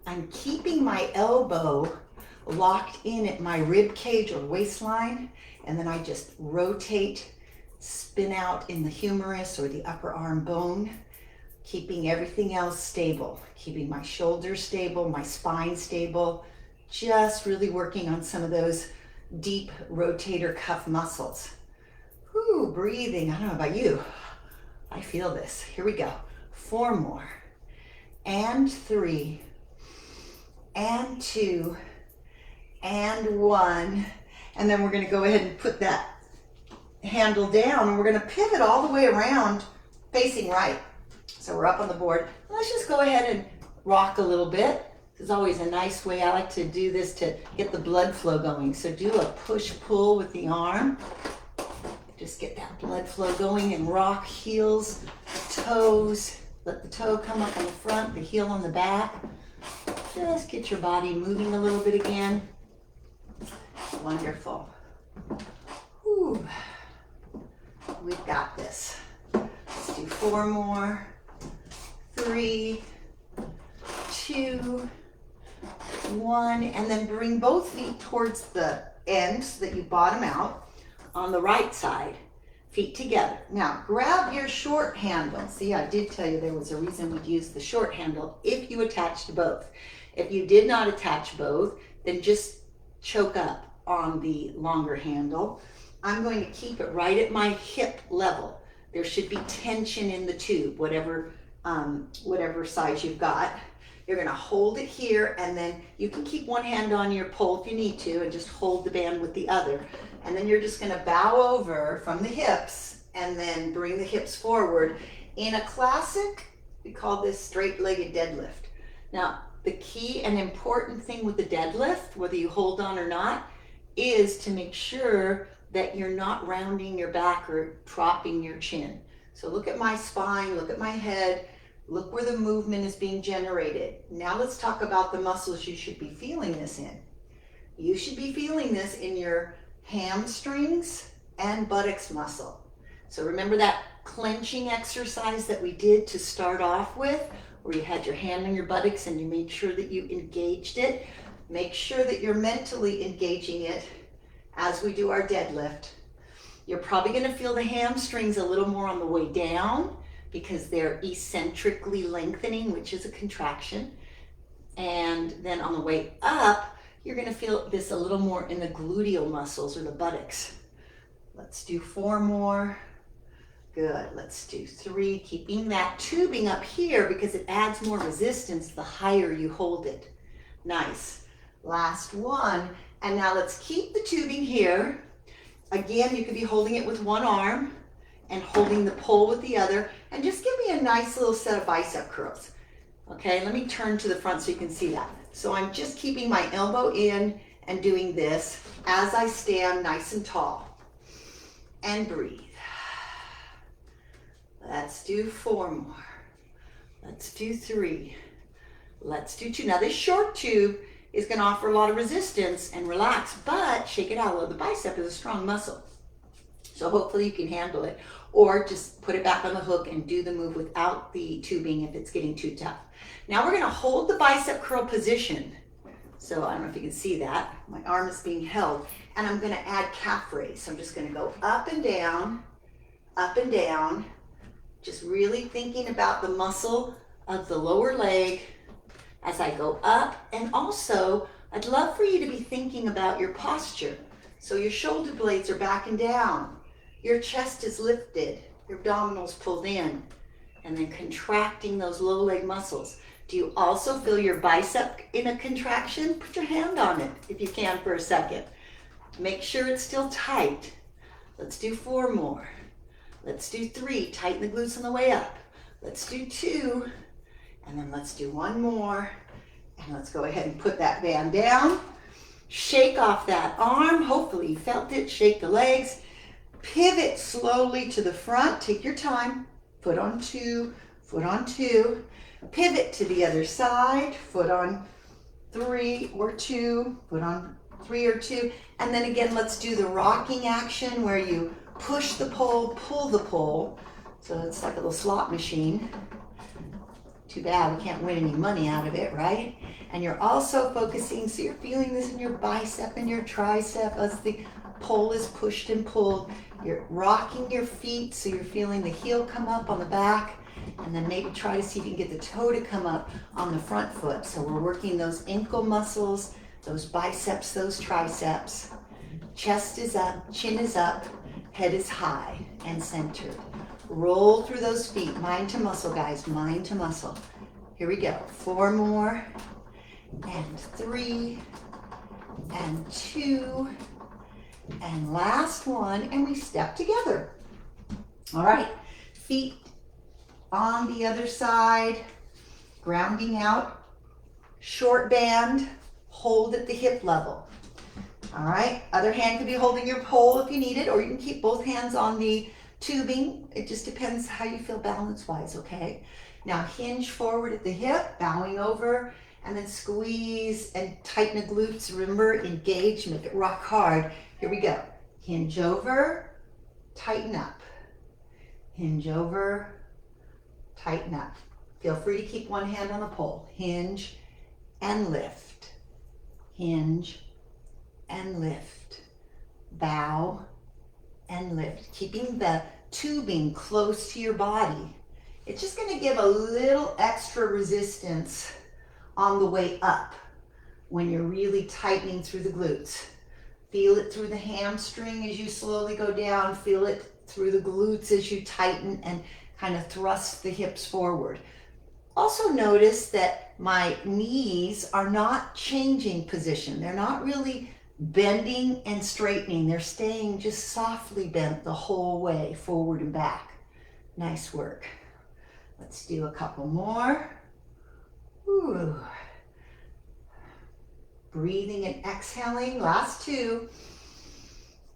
I'm keeping my elbow locked in at my rib cage or waistline, and then I just rotate, spin out in the humerus or the upper arm bone, keeping everything else stable, keeping my shoulders stable, my spine stable, just really working on some of those deep rotator cuff muscles. Whew, breathing. I don't know about you. I feel this. Here we go. 4 more. And 3. And 2. And 1. And then we're going to go ahead and put that handle down, and we're going to pivot all the way around facing right. So we're up on the board. Let's just go ahead and rock a little bit. This is always a nice way. I like to do this to get the blood flow going. So do a push-pull with the arm. Just get that blood flow going and rock heels, toes. Let the toe come up on the front, the heel on the back. Just get your body moving a little bit again. Wonderful. Whew. We've got this. Let's do 4 more. 3, 2, 1, and then bring both feet towards the end so that you bottom out on the right side, feet together. Now grab your short handle. See, I did tell you there was a reason we'd use the short handle if you attached both. If you did not attach both, then just choke up on the longer handle. I'm going to keep it right at my hip level. There should be tension in the tube, whatever size you've got. You're going to hold it here, and then you can keep one hand on your pole if you need to and just hold the band with the other. And then you're just going to bow over from the hips and then bring the hips forward. In a classic, we call this straight-legged deadlift. Now, the key and important thing with the deadlift, whether you hold on or not, is to make sure that you're not rounding your back or dropping your chin. So look at my spine, look at my head, look where the movement is being generated. Now let's talk about the muscles you should be feeling this in. You should be feeling this in your hamstrings and buttocks muscle. So remember that clenching exercise that we did to start off with, where you had your hand on your buttocks and you made sure that you engaged it? Make sure that you're mentally engaging it as we do our deadlift. You're probably going to feel the hamstrings a little more on the way down because they're eccentrically lengthening, which is a contraction. And then on the way up, you're going to feel this a little more in the gluteal muscles or the buttocks. Let's do 4 more. Good. Let's do 3. Keeping that tubing up here because it adds more resistance the higher you hold it. Nice. Last one. And now let's keep the tubing here. Again, you could be holding it with one arm and holding the pole with the other. And just give me a nice little set of bicep curls. Okay, let me turn to the front so you can see that. So I'm just keeping my elbow in and doing this as I stand nice and tall. And breathe. Let's do 4 more. Let's do 3. Let's do 2. Now this short tube is going to offer a lot of resistance and relax, but shake it out. The bicep is a strong muscle. So hopefully you can handle it, or just put it back on the hook and do the move without the tubing if it's getting too tough. Now we're going to hold the bicep curl position So I don't know if you can see that. My arm is being held. And I'm gonna add calf raise. So I'm just gonna go up and down, just really thinking about the muscle of the lower leg as I go up. And also, I'd love for you to be thinking about your posture. So your shoulder blades are back and down. Your chest is lifted, your abdominals pulled in, and then contracting those low leg muscles. Do you also feel your bicep in a contraction? Put your hand on it if you can for a second. Make sure it's still tight. Let's do 4 more. Let's do 3. Tighten the glutes on the way up. Let's do 2. And then let's do 1 more. And let's go ahead and put that band down. Shake off that arm. Hopefully you felt it. Shake the legs. Pivot slowly to the front. Take your time. Foot on 2. Foot on 2. Pivot to the other side. Foot on 3 or 2. Foot on 3 or 2. And then again, let's do the rocking action where you push the pole, pull the pole. So it's like a little slot machine. Too bad we can't win any money out of it, right? And you're also focusing, so you're feeling this in your bicep and your tricep as the pole is pushed and pulled. You're rocking your feet, so you're feeling the heel come up on the back, and then maybe try to see if you can get the toe to come up on the front foot. So we're working those ankle muscles, those biceps, those triceps. Chest is up, chin is up, head is high and centered. Roll through those feet, mind to muscle, guys, mind to muscle. Here we go, 4 more, and 3, and 2, and last one, and we step together. All right, feet on the other side, grounding out, short band, hold at the hip level. All right, other hand could be holding your pole if you need it, or you can keep both hands on the tubing. It just depends how you feel balance-wise, okay? Now hinge forward at the hip, bowing over, and then squeeze and tighten the glutes. Remember, engage, make it rock hard. Here we go. Hinge over, tighten up. Hinge over, tighten up. Feel free to keep one hand on the pole. Hinge and lift. Hinge and lift. Bow and lift. Keeping the tubing close to your body. It's just going to give a little extra resistance on the way up when you're really tightening through the glutes. Feel it through the hamstring as you slowly go down. Feel it through the glutes as you tighten and kind of thrust the hips forward. Also notice that my knees are not changing position. They're not really bending and straightening. They're staying just softly bent the whole way, forward and back. Nice work. Let's do a couple more. Ooh. Breathing and exhaling, last 2.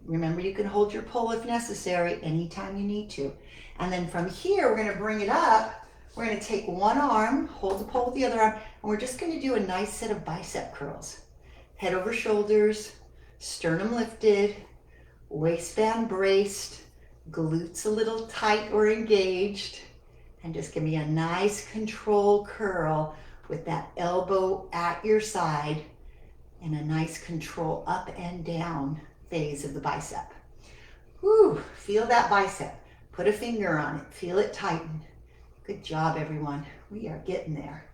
Remember, you can hold your pole if necessary, anytime you need to. And then from here, we're gonna bring it up. We're gonna take one arm, hold the pole with the other arm, and we're just gonna do a nice set of bicep curls. Head over shoulders, sternum lifted, waistband braced, glutes a little tight or engaged, and just give me a nice control curl with that elbow at your side and a nice control up and down phase of the bicep. Whew, feel that bicep. Put a finger on it, feel it tighten. Good job, everyone. We are getting there.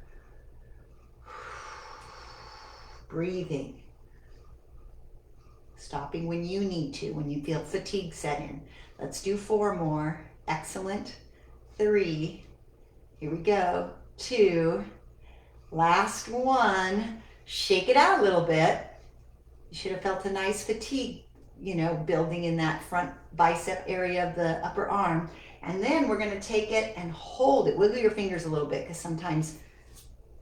Breathing. Stopping when you need to, when you feel fatigue set in. Let's do 4 more. Excellent. 3. Here we go. 2. Last one. Shake it out a little bit. You should have felt a nice fatigue, building in that front bicep area of the upper arm. And then we're going to take it and hold it. Wiggle your fingers a little bit, because sometimes,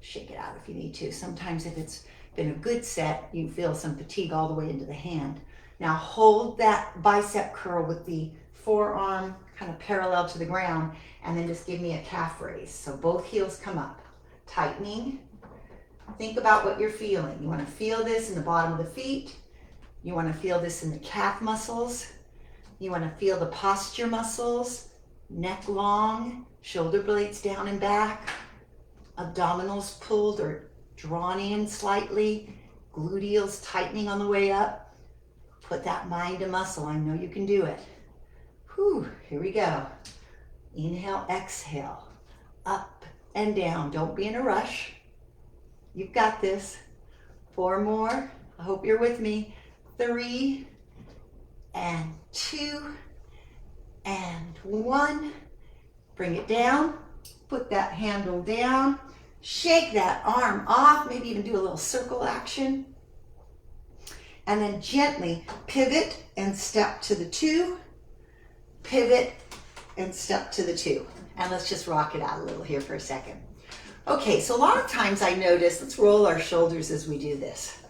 shake it out if you need to. Sometimes if it's been a good set, you feel some fatigue all the way into the hand. Now hold that bicep curl with the forearm kind of parallel to the ground, and then just give me a calf raise. So both heels come up. Tightening. Think about what you're feeling. You want to feel this in the bottom of the feet. You want to feel this in the calf muscles. You want to feel the posture muscles. Neck long, shoulder blades down and back, abdominals pulled or drawn in slightly, Gluteals tightening on the way up. Put that mind to muscle. I know you can do it. Whew, here we go. Inhale, exhale. Up and down. Don't be in a rush. You've got this. 4 more. I hope you're with me. 3 and 2 and 1. Bring it down. Put that handle down. Shake that arm off. Maybe even do a little circle action. And then gently pivot and step to the 2. Pivot and step to the 2. And let's just rock it out a little here for a second. Okay, so a lot of times I notice, let's roll our shoulders as we do this.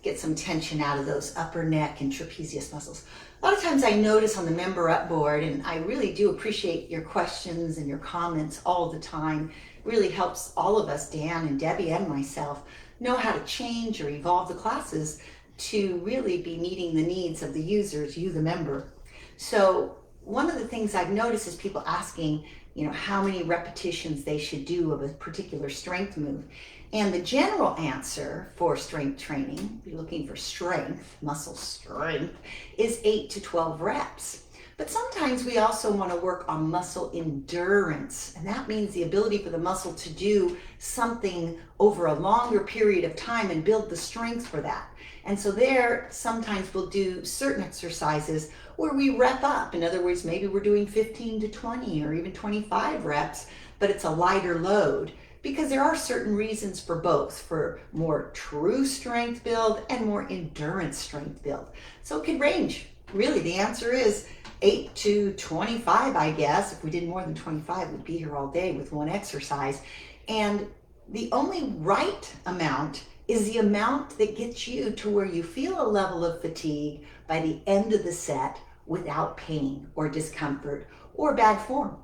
Get some tension out of those upper neck and trapezius muscles. A lot of times I notice on the member up board, and I really do appreciate your questions and your comments all the time. It really helps all of us, Dan and Debbie and myself, know how to change or evolve the classes to really be meeting the needs of the users, you the member. So one of the things I've noticed is people asking, how many repetitions they should do of a particular strength move. And the general answer for strength training, if you're looking for strength, muscle strength, is 8 to 12 reps. But sometimes we also want to work on muscle endurance. And that means the ability for the muscle to do something over a longer period of time and build the strength for that. And so there, sometimes we'll do certain exercises where we rep up. In other words, maybe we're doing 15 to 20 or even 25 reps, but it's a lighter load. Because there are certain reasons for both, for more true strength build and more endurance strength build. So it could range. Really, the answer is 8 to 25, I guess. If we did more than 25, we'd be here all day with one exercise. And the only right amount is the amount that gets you to where you feel a level of fatigue by the end of the set without pain or discomfort or bad form.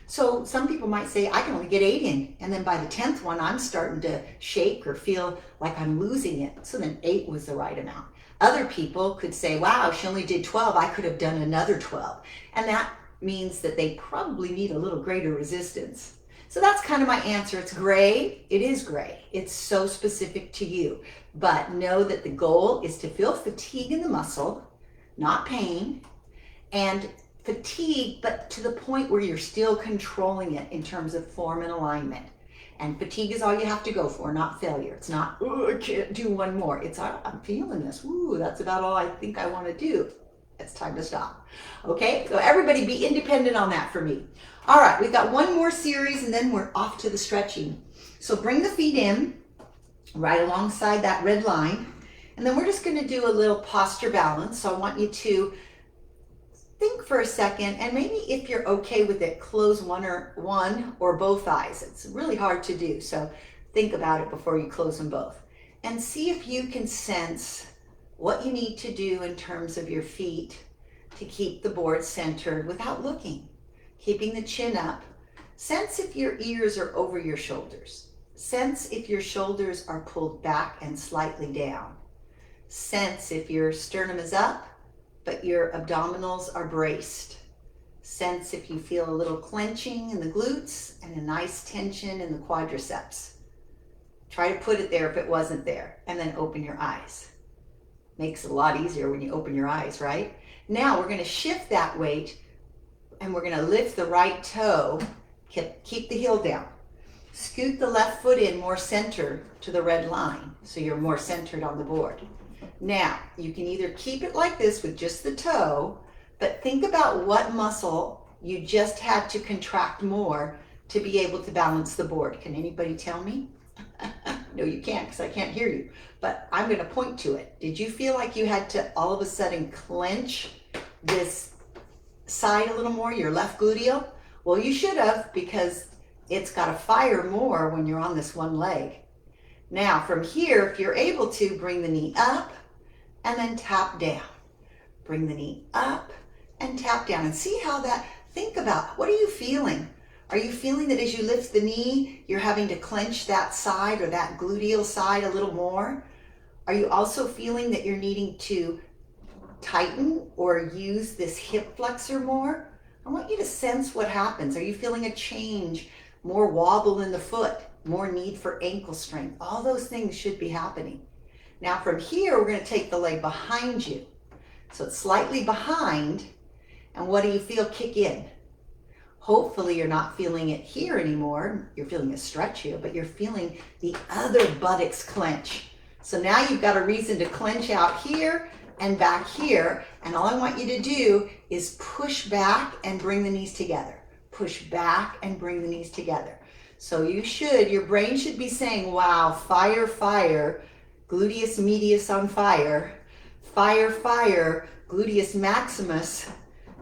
So some people might say, I can only get 8 in, and then by the 10th one, I'm starting to shake or feel like I'm losing it. So then 8 was the right amount. Other people could say, wow, she only did 12, I could have done another 12. And that means that they probably need a little greater resistance. So that's kind of my answer. It's gray. It is gray. It's so specific to you. But know that the goal is to feel fatigue in the muscle, not pain, and fatigue, but to the point where you're still controlling it in terms of form and alignment. And fatigue is all you have to go for, not failure. It's not, oh, I can't do one more. It's, I'm feeling this. Ooh, that's about all I think I want to do. It's time to stop. Okay, so everybody be independent on that for me. All right, we've got one more series and then we're off to the stretching. So bring the feet in, right alongside that red line. And then we're just going to do a little posture balance. So I want you to think for a second, and maybe if you're okay with it, close one or both eyes. It's really hard to do, so think about it before you close them both. And see if you can sense what you need to do in terms of your feet to keep the board centered without looking, keeping the chin up. Sense if your ears are over your shoulders. Sense if your shoulders are pulled back and slightly down. Sense if your sternum is up, but your abdominals are braced. Sense if you feel a little clenching in the glutes and a nice tension in the quadriceps. Try to put it there if it wasn't there, and then open your eyes. Makes it a lot easier when you open your eyes, right? Now we're going to shift that weight, and we're going to lift the right toe, keep the heel down. Scoot the left foot in more center to the red line, so you're more centered on the board. Now, you can either keep it like this with just the toe, but think about what muscle you just had to contract more to be able to balance the board. Can anybody tell me? No, you can't, because I can't hear you, but I'm going to point to it. Did you feel like you had to all of a sudden clench this side a little more, your left gluteal? Well, you should have, because it's got to fire more when you're on this one leg. Now, from here, if you're able to, bring the knee up and then tap down. Bring the knee up and tap down, and see how that, think about, what are you feeling? Are you feeling that as you lift the knee, you're having to clench that side or that gluteal side a little more? Are you also feeling that you're needing to tighten or use this hip flexor more? I want you to sense what happens. Are you feeling a change, more wobble in the foot, more need for ankle strength? All those things should be happening. Now from here, we're going to take the leg behind you. So it's slightly behind, and what do you feel kick in? Hopefully you're not feeling it here anymore. You're feeling a stretch here, but you're feeling the other buttocks clench. So now you've got a reason to clench out here and back here. And all I want you to do is push back and bring the knees together. Push back and bring the knees together. So your brain should be saying, wow, fire, fire, gluteus medius on fire, fire, fire, gluteus maximus,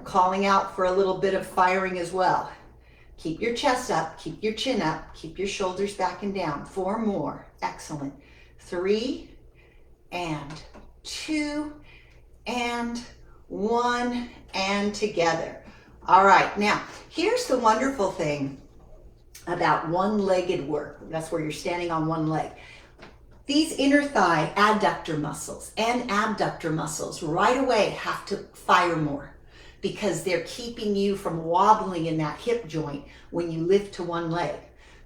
calling out for a little bit of firing as well. Keep your chest up, keep your chin up, keep your shoulders back and down. 4 more, excellent. 3 and 2 and 1 and together. All right, now here's the wonderful thing about one-legged work. That's where you're standing on one leg. These inner thigh adductor muscles and abductor muscles right away have to fire more, because they're keeping you from wobbling in that hip joint when you lift to one leg.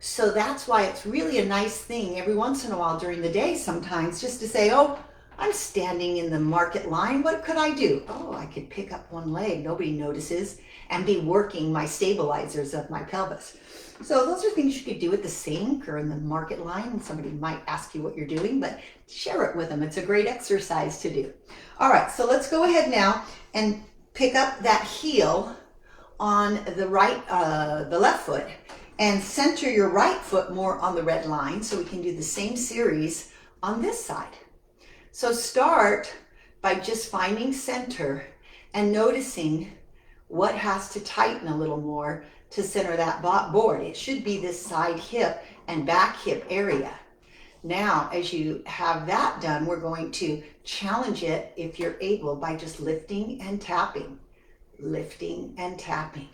So that's why it's really a nice thing every once in a while during the day sometimes just to say, oh, I'm standing in the market line. What could I do? Oh, I could pick up one leg, nobody notices, and be working my stabilizers of my pelvis. So those are things you could do at the sink or in the market line. Somebody might ask you what you're doing, but share it with them. It's a great exercise to do. All right, so let's go ahead now and pick up that heel on the left foot and center your right foot more on the red line so we can do the same series on this side. So start by just finding center and noticing what has to tighten a little more to center that board. It should be this side hip and back hip area. Now, as you have that done, we're going to challenge it, if you're able, by just lifting and tapping, lifting and tapping.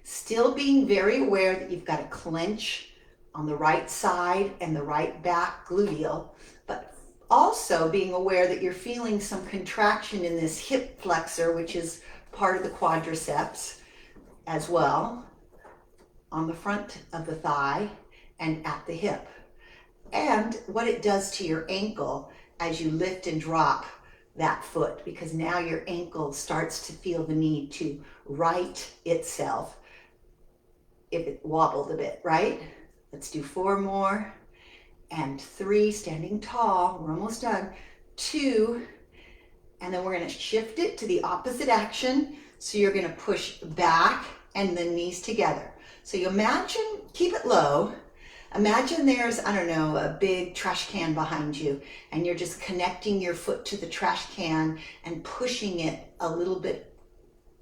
Still being very aware that you've got to clench on the right side and the right back gluteal, but also being aware that you're feeling some contraction in this hip flexor, which is part of the quadriceps as well, on the front of the thigh and at the hip. And what it does to your ankle as you lift and drop that foot, because now your ankle starts to feel the need to right itself if it wobbled a bit, right? Let's do 4 more and 3, standing tall, we're almost done, 2, and then we're going to shift it to the opposite action. So you're going to push back and the knees together. So you imagine, keep it low. Imagine there's, I don't know, a big trash can behind you, and you're just connecting your foot to the trash can and pushing it a little bit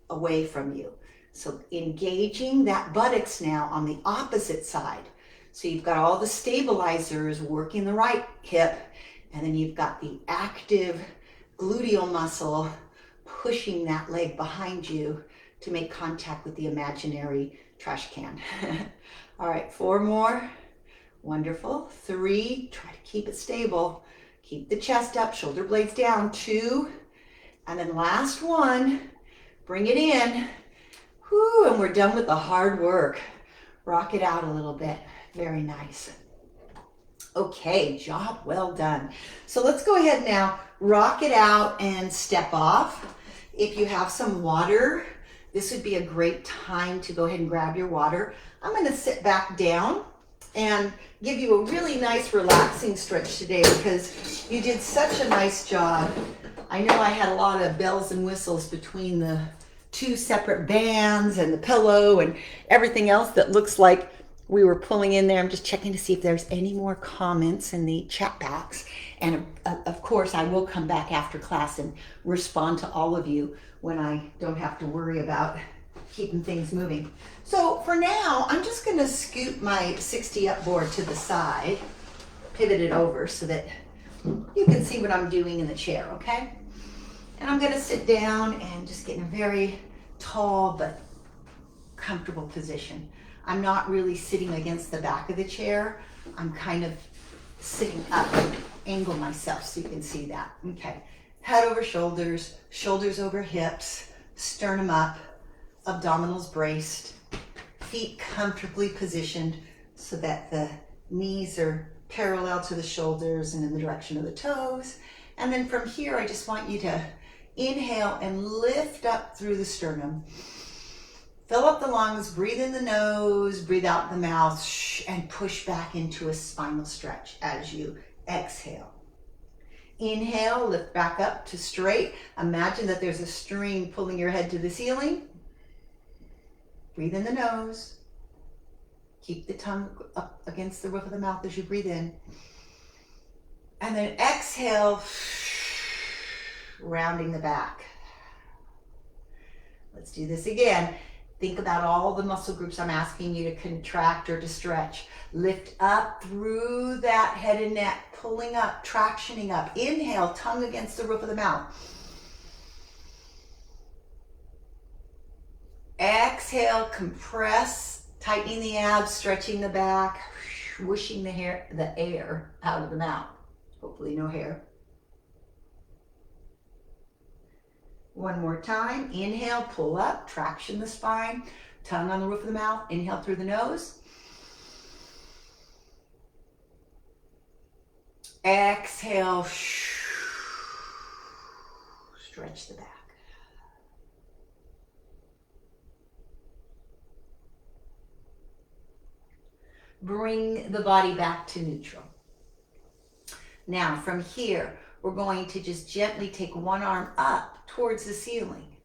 away from you. So engaging that buttocks now on the opposite side. So you've got all the stabilizers working the right hip, and then you've got the active gluteal muscle pushing that leg behind you to make contact with the imaginary trash can. All right, 4 more. Wonderful. 3, try to keep it stable. Keep the chest up, shoulder blades down. 2, and then last one, bring it in. Whew, and we're done with the hard work. Rock it out a little bit. Very nice. Okay, job well done. So let's go ahead now, rock it out and step off. If you have some water, this would be a great time to go ahead and grab your water. I'm going to sit back down and give you a really nice relaxing stretch today, because you did such a nice job. I know I had a lot of bells and whistles between the 2 separate bands and the pillow and everything else that looks like we were pulling in there. I'm just checking to see if there's any more comments in the chat box. And of course, I will come back after class and respond to all of you when I don't have to worry about keeping things moving. So for now, I'm just going to scoot my 60 up board to the side, pivot it over so that you can see what I'm doing in the chair, okay? And I'm going to sit down and just get in a very tall but comfortable position. I'm not really sitting against the back of the chair. I'm kind of sitting up and angle myself so you can see that. Okay, head over shoulders, shoulders over hips, sternum up, abdominals braced, feet comfortably positioned so that the knees are parallel to the shoulders and in the direction of the toes. And then from here, I just want you to inhale and lift up through the sternum. Fill up the lungs, breathe in the nose, breathe out the mouth, and push back into a spinal stretch as you exhale. Inhale, lift back up to straight. Imagine that there's a string pulling your head to the ceiling. Breathe in the nose. Keep the tongue up against the roof of the mouth as you breathe in. And then exhale, rounding the back. Let's do this again. Think about all the muscle groups I'm asking you to contract or to stretch. Lift up through that head and neck, pulling up, tractioning up. Inhale, tongue against the roof of the mouth. Exhale, compress, tightening the abs, stretching the back, whooshing the air out of the mouth. Hopefully no hair. One more time. Inhale, pull up, traction the spine, tongue on the roof of the mouth. Inhale through the nose. Exhale, stretch the back. Bring the body back to neutral. Now from here, we're going to just gently take one arm up towards the ceiling.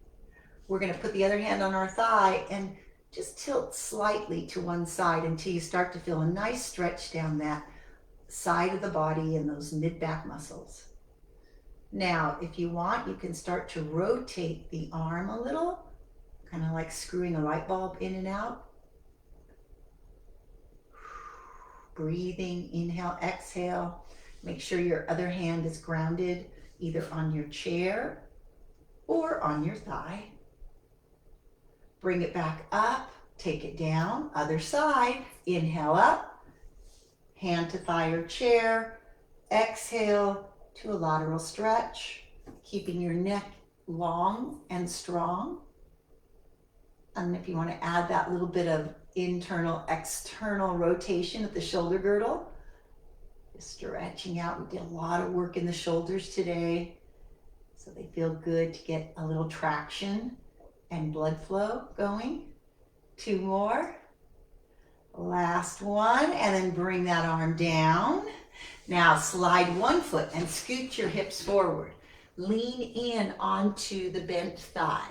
We're going to put the other hand on our thigh and just tilt slightly to one side until you start to feel a nice stretch down that side of the body and those mid-back muscles. Now, if you want, you can start to rotate the arm a little, kind of like screwing a light bulb in and out. Breathing, inhale, exhale. Make sure your other hand is grounded either on your chair or on your thigh. Bring it back up, take it down, other side. Inhale up, hand to thigh or chair. Exhale to a lateral stretch, keeping your neck long and strong. And if you want to add that little bit of internal, external rotation at the shoulder girdle, just stretching out. We did a lot of work in the shoulders today, so they feel good to get a little traction and blood flow going. Two more. Last one, and then bring that arm down. Now slide one foot and scoot your hips forward. Lean in onto the bent thigh.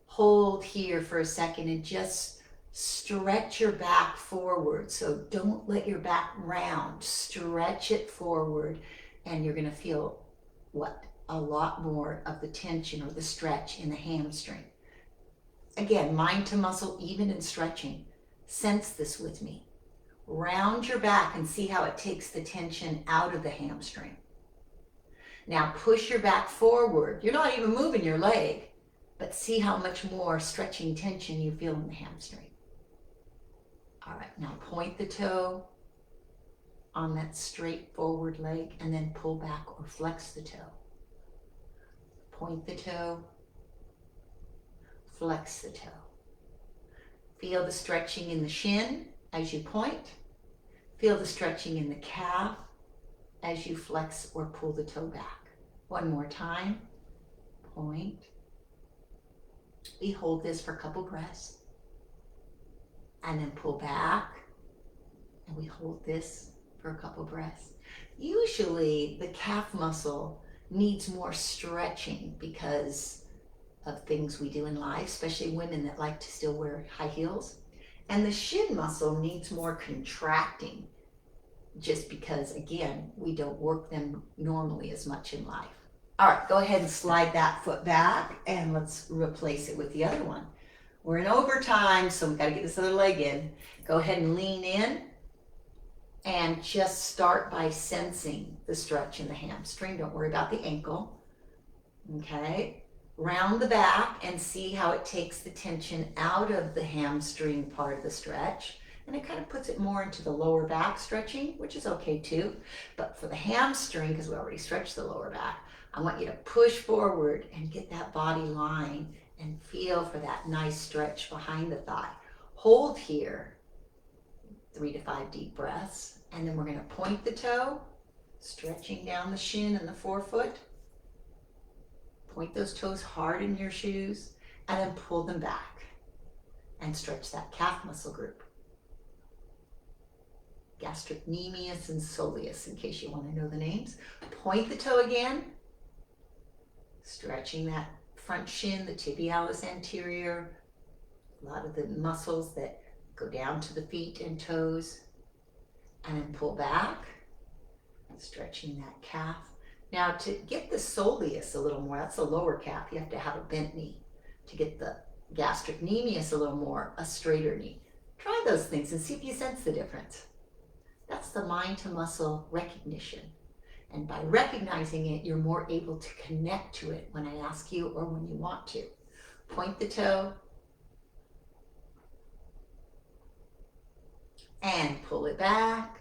Hold here for a second and just stretch your back forward. So don't let your back round. Stretch it forward, and you're going to feel a lot more of the tension or the stretch in the hamstring. Again, mind to muscle, even in stretching. Sense this with me. Round your back and see how it takes the tension out of the hamstring. Now push your back forward. You're not even moving your leg, but see how much more stretching tension you feel in the hamstring. All right, now point the toe on that straight forward leg and then pull back or flex the toe. Point the toe, flex the toe. Feel the stretching in the shin as you point. Feel the stretching in the calf as you flex or pull the toe back. One more time. Point. We hold this for a couple breaths. And then pull back. And we hold this for a couple breaths. Usually the calf muscle needs more stretching because of things we do in life, especially women that like to still wear high heels. And the shin muscle needs more contracting just because, again, we don't work them normally as much in life. All right, go ahead and slide that foot back and let's replace it with the other one. We're in overtime, so we've got to get this other leg in. Go ahead and lean in and just start by sensing the stretch in the hamstring. Don't worry about the ankle. Okay. Round the back and see how it takes the tension out of the hamstring part of the stretch. And it kind of puts it more into the lower back stretching, which is okay too. But for the hamstring, because we already stretched the lower back, I want you to push forward and get that body line and feel for that nice stretch behind the thigh. Hold here, 3 to 5 deep breaths. And then we're going to point the toe Stretching down the shin and the forefoot. Point those toes hard in your shoes and then pull them back and stretch that calf muscle group. Gastrocnemius and soleus, in case you want to know the names. Point the toe again, stretching that front shin, the tibialis anterior, a lot of the muscles that go down to the feet and toes, and then pull back, stretching that calf. Now to get the soleus a little more, that's the lower calf, you have to have a bent knee. To get the gastrocnemius a little more, a straighter knee. Try those things and see if you sense the difference. That's the mind to muscle recognition. And by recognizing it, you're more able to connect to it when I ask you or when you want to. Point the toe and pull it back.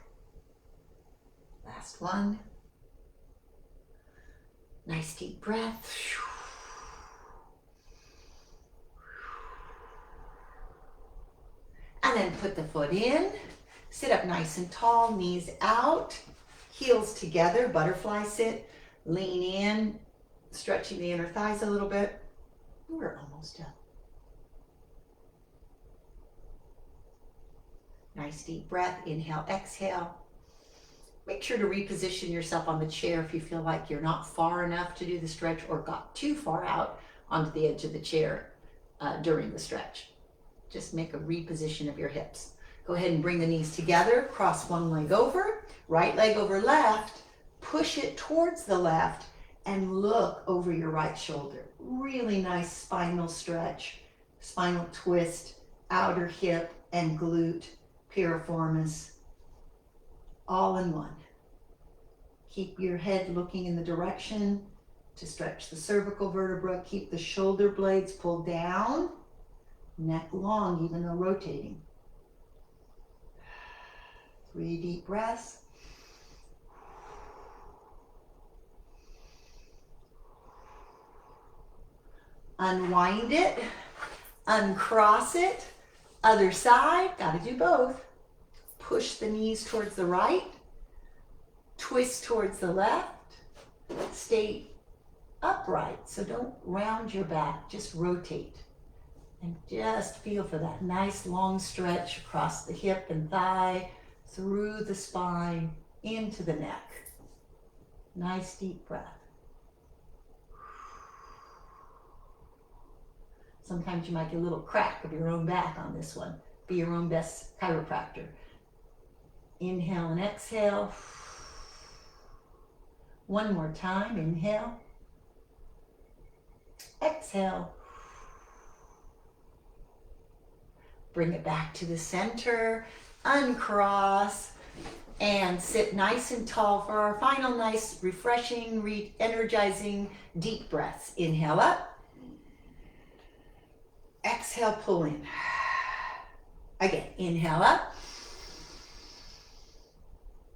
Last one. Nice deep breath. And then put the foot in. Sit up nice and tall, knees out, heels together, butterfly sit. Lean in, stretching the inner thighs a little bit. We're almost done. Nice deep breath, inhale, exhale. Make sure to reposition yourself on the chair if you feel like you're not far enough to do the stretch or got too far out onto the edge of the chair during the stretch. Just make a reposition of your hips. Go ahead and bring the knees together, cross one leg over, right leg over left, push it towards the left, and look over your right shoulder. Really nice spinal stretch, spinal twist, outer hip and glute, piriformis, all in one. Keep your head looking in the direction to stretch the cervical vertebra. Keep the shoulder blades pulled down, neck long even though rotating. 3 deep breaths. Unwind it, uncross it, other side, gotta do both. Push the knees towards the right, twist towards the left, stay upright, so don't round your back, just rotate. And just feel for that nice long stretch across the hip and thigh, through the spine, into the neck. Nice deep breath. Sometimes you might get a little crack of your own back on this one. Be your own best chiropractor. Inhale and exhale. One more time, inhale. Exhale. Bring it back to the center. Uncross and sit nice and tall for our final nice, refreshing, re-energizing deep breaths. Inhale up. Exhale, pull in. Again, inhale up.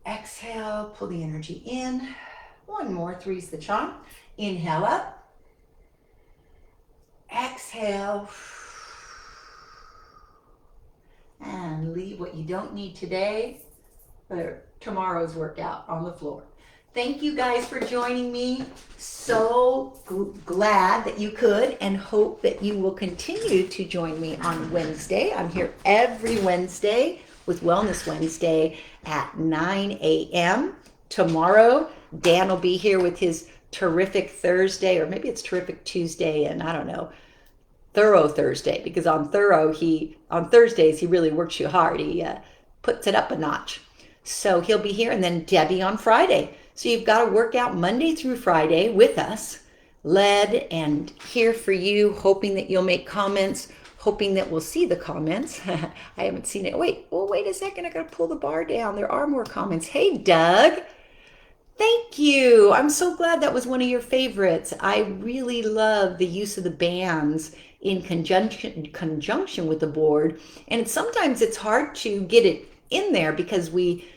Exhale, pull the energy in. One more, 3's the charm. Inhale up. Exhale. And leave what you don't need today for tomorrow's workout on the floor. Thank you guys for joining me. So glad that you could and hope that you will continue to join me on Wednesday. I'm here every Wednesday with Wellness Wednesday at 9 a.m. Tomorrow, Dan will be here with his terrific Thursday, or maybe it's terrific Tuesday, and I don't know, thorough Thursday, because on Thursdays he really works you hard. He puts it up a notch. So he'll be here, and then Debbie on Friday. So you've got a workout Monday through Friday with us, led and here for you, hoping that you'll make comments, hoping that we'll see the comments. I haven't seen it. Wait a second. I got to pull the bar down. There are more comments. Hey, Doug. Thank you. I'm so glad that was one of your favorites. I really love the use of the bands in conjunction with the board. And sometimes it's hard to get it in there because we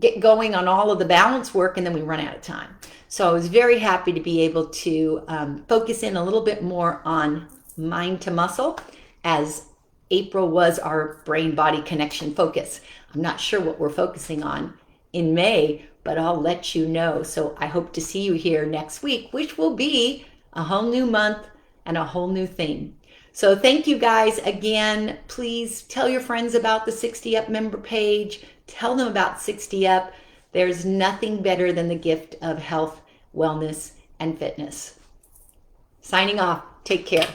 get going on all of the balance work and then we run out of time. So I was very happy to be able to focus in a little bit more on mind to muscle, as April was our brain body connection focus. I'm not sure what we're focusing on in May, but I'll let you know. So I hope to see you here next week, which will be a whole new month and a whole new theme. So thank you guys again. Please tell your friends about the 60 Up member page. Tell them about 60 Up. There's nothing better than the gift of health, wellness, and fitness. Signing off. Take care.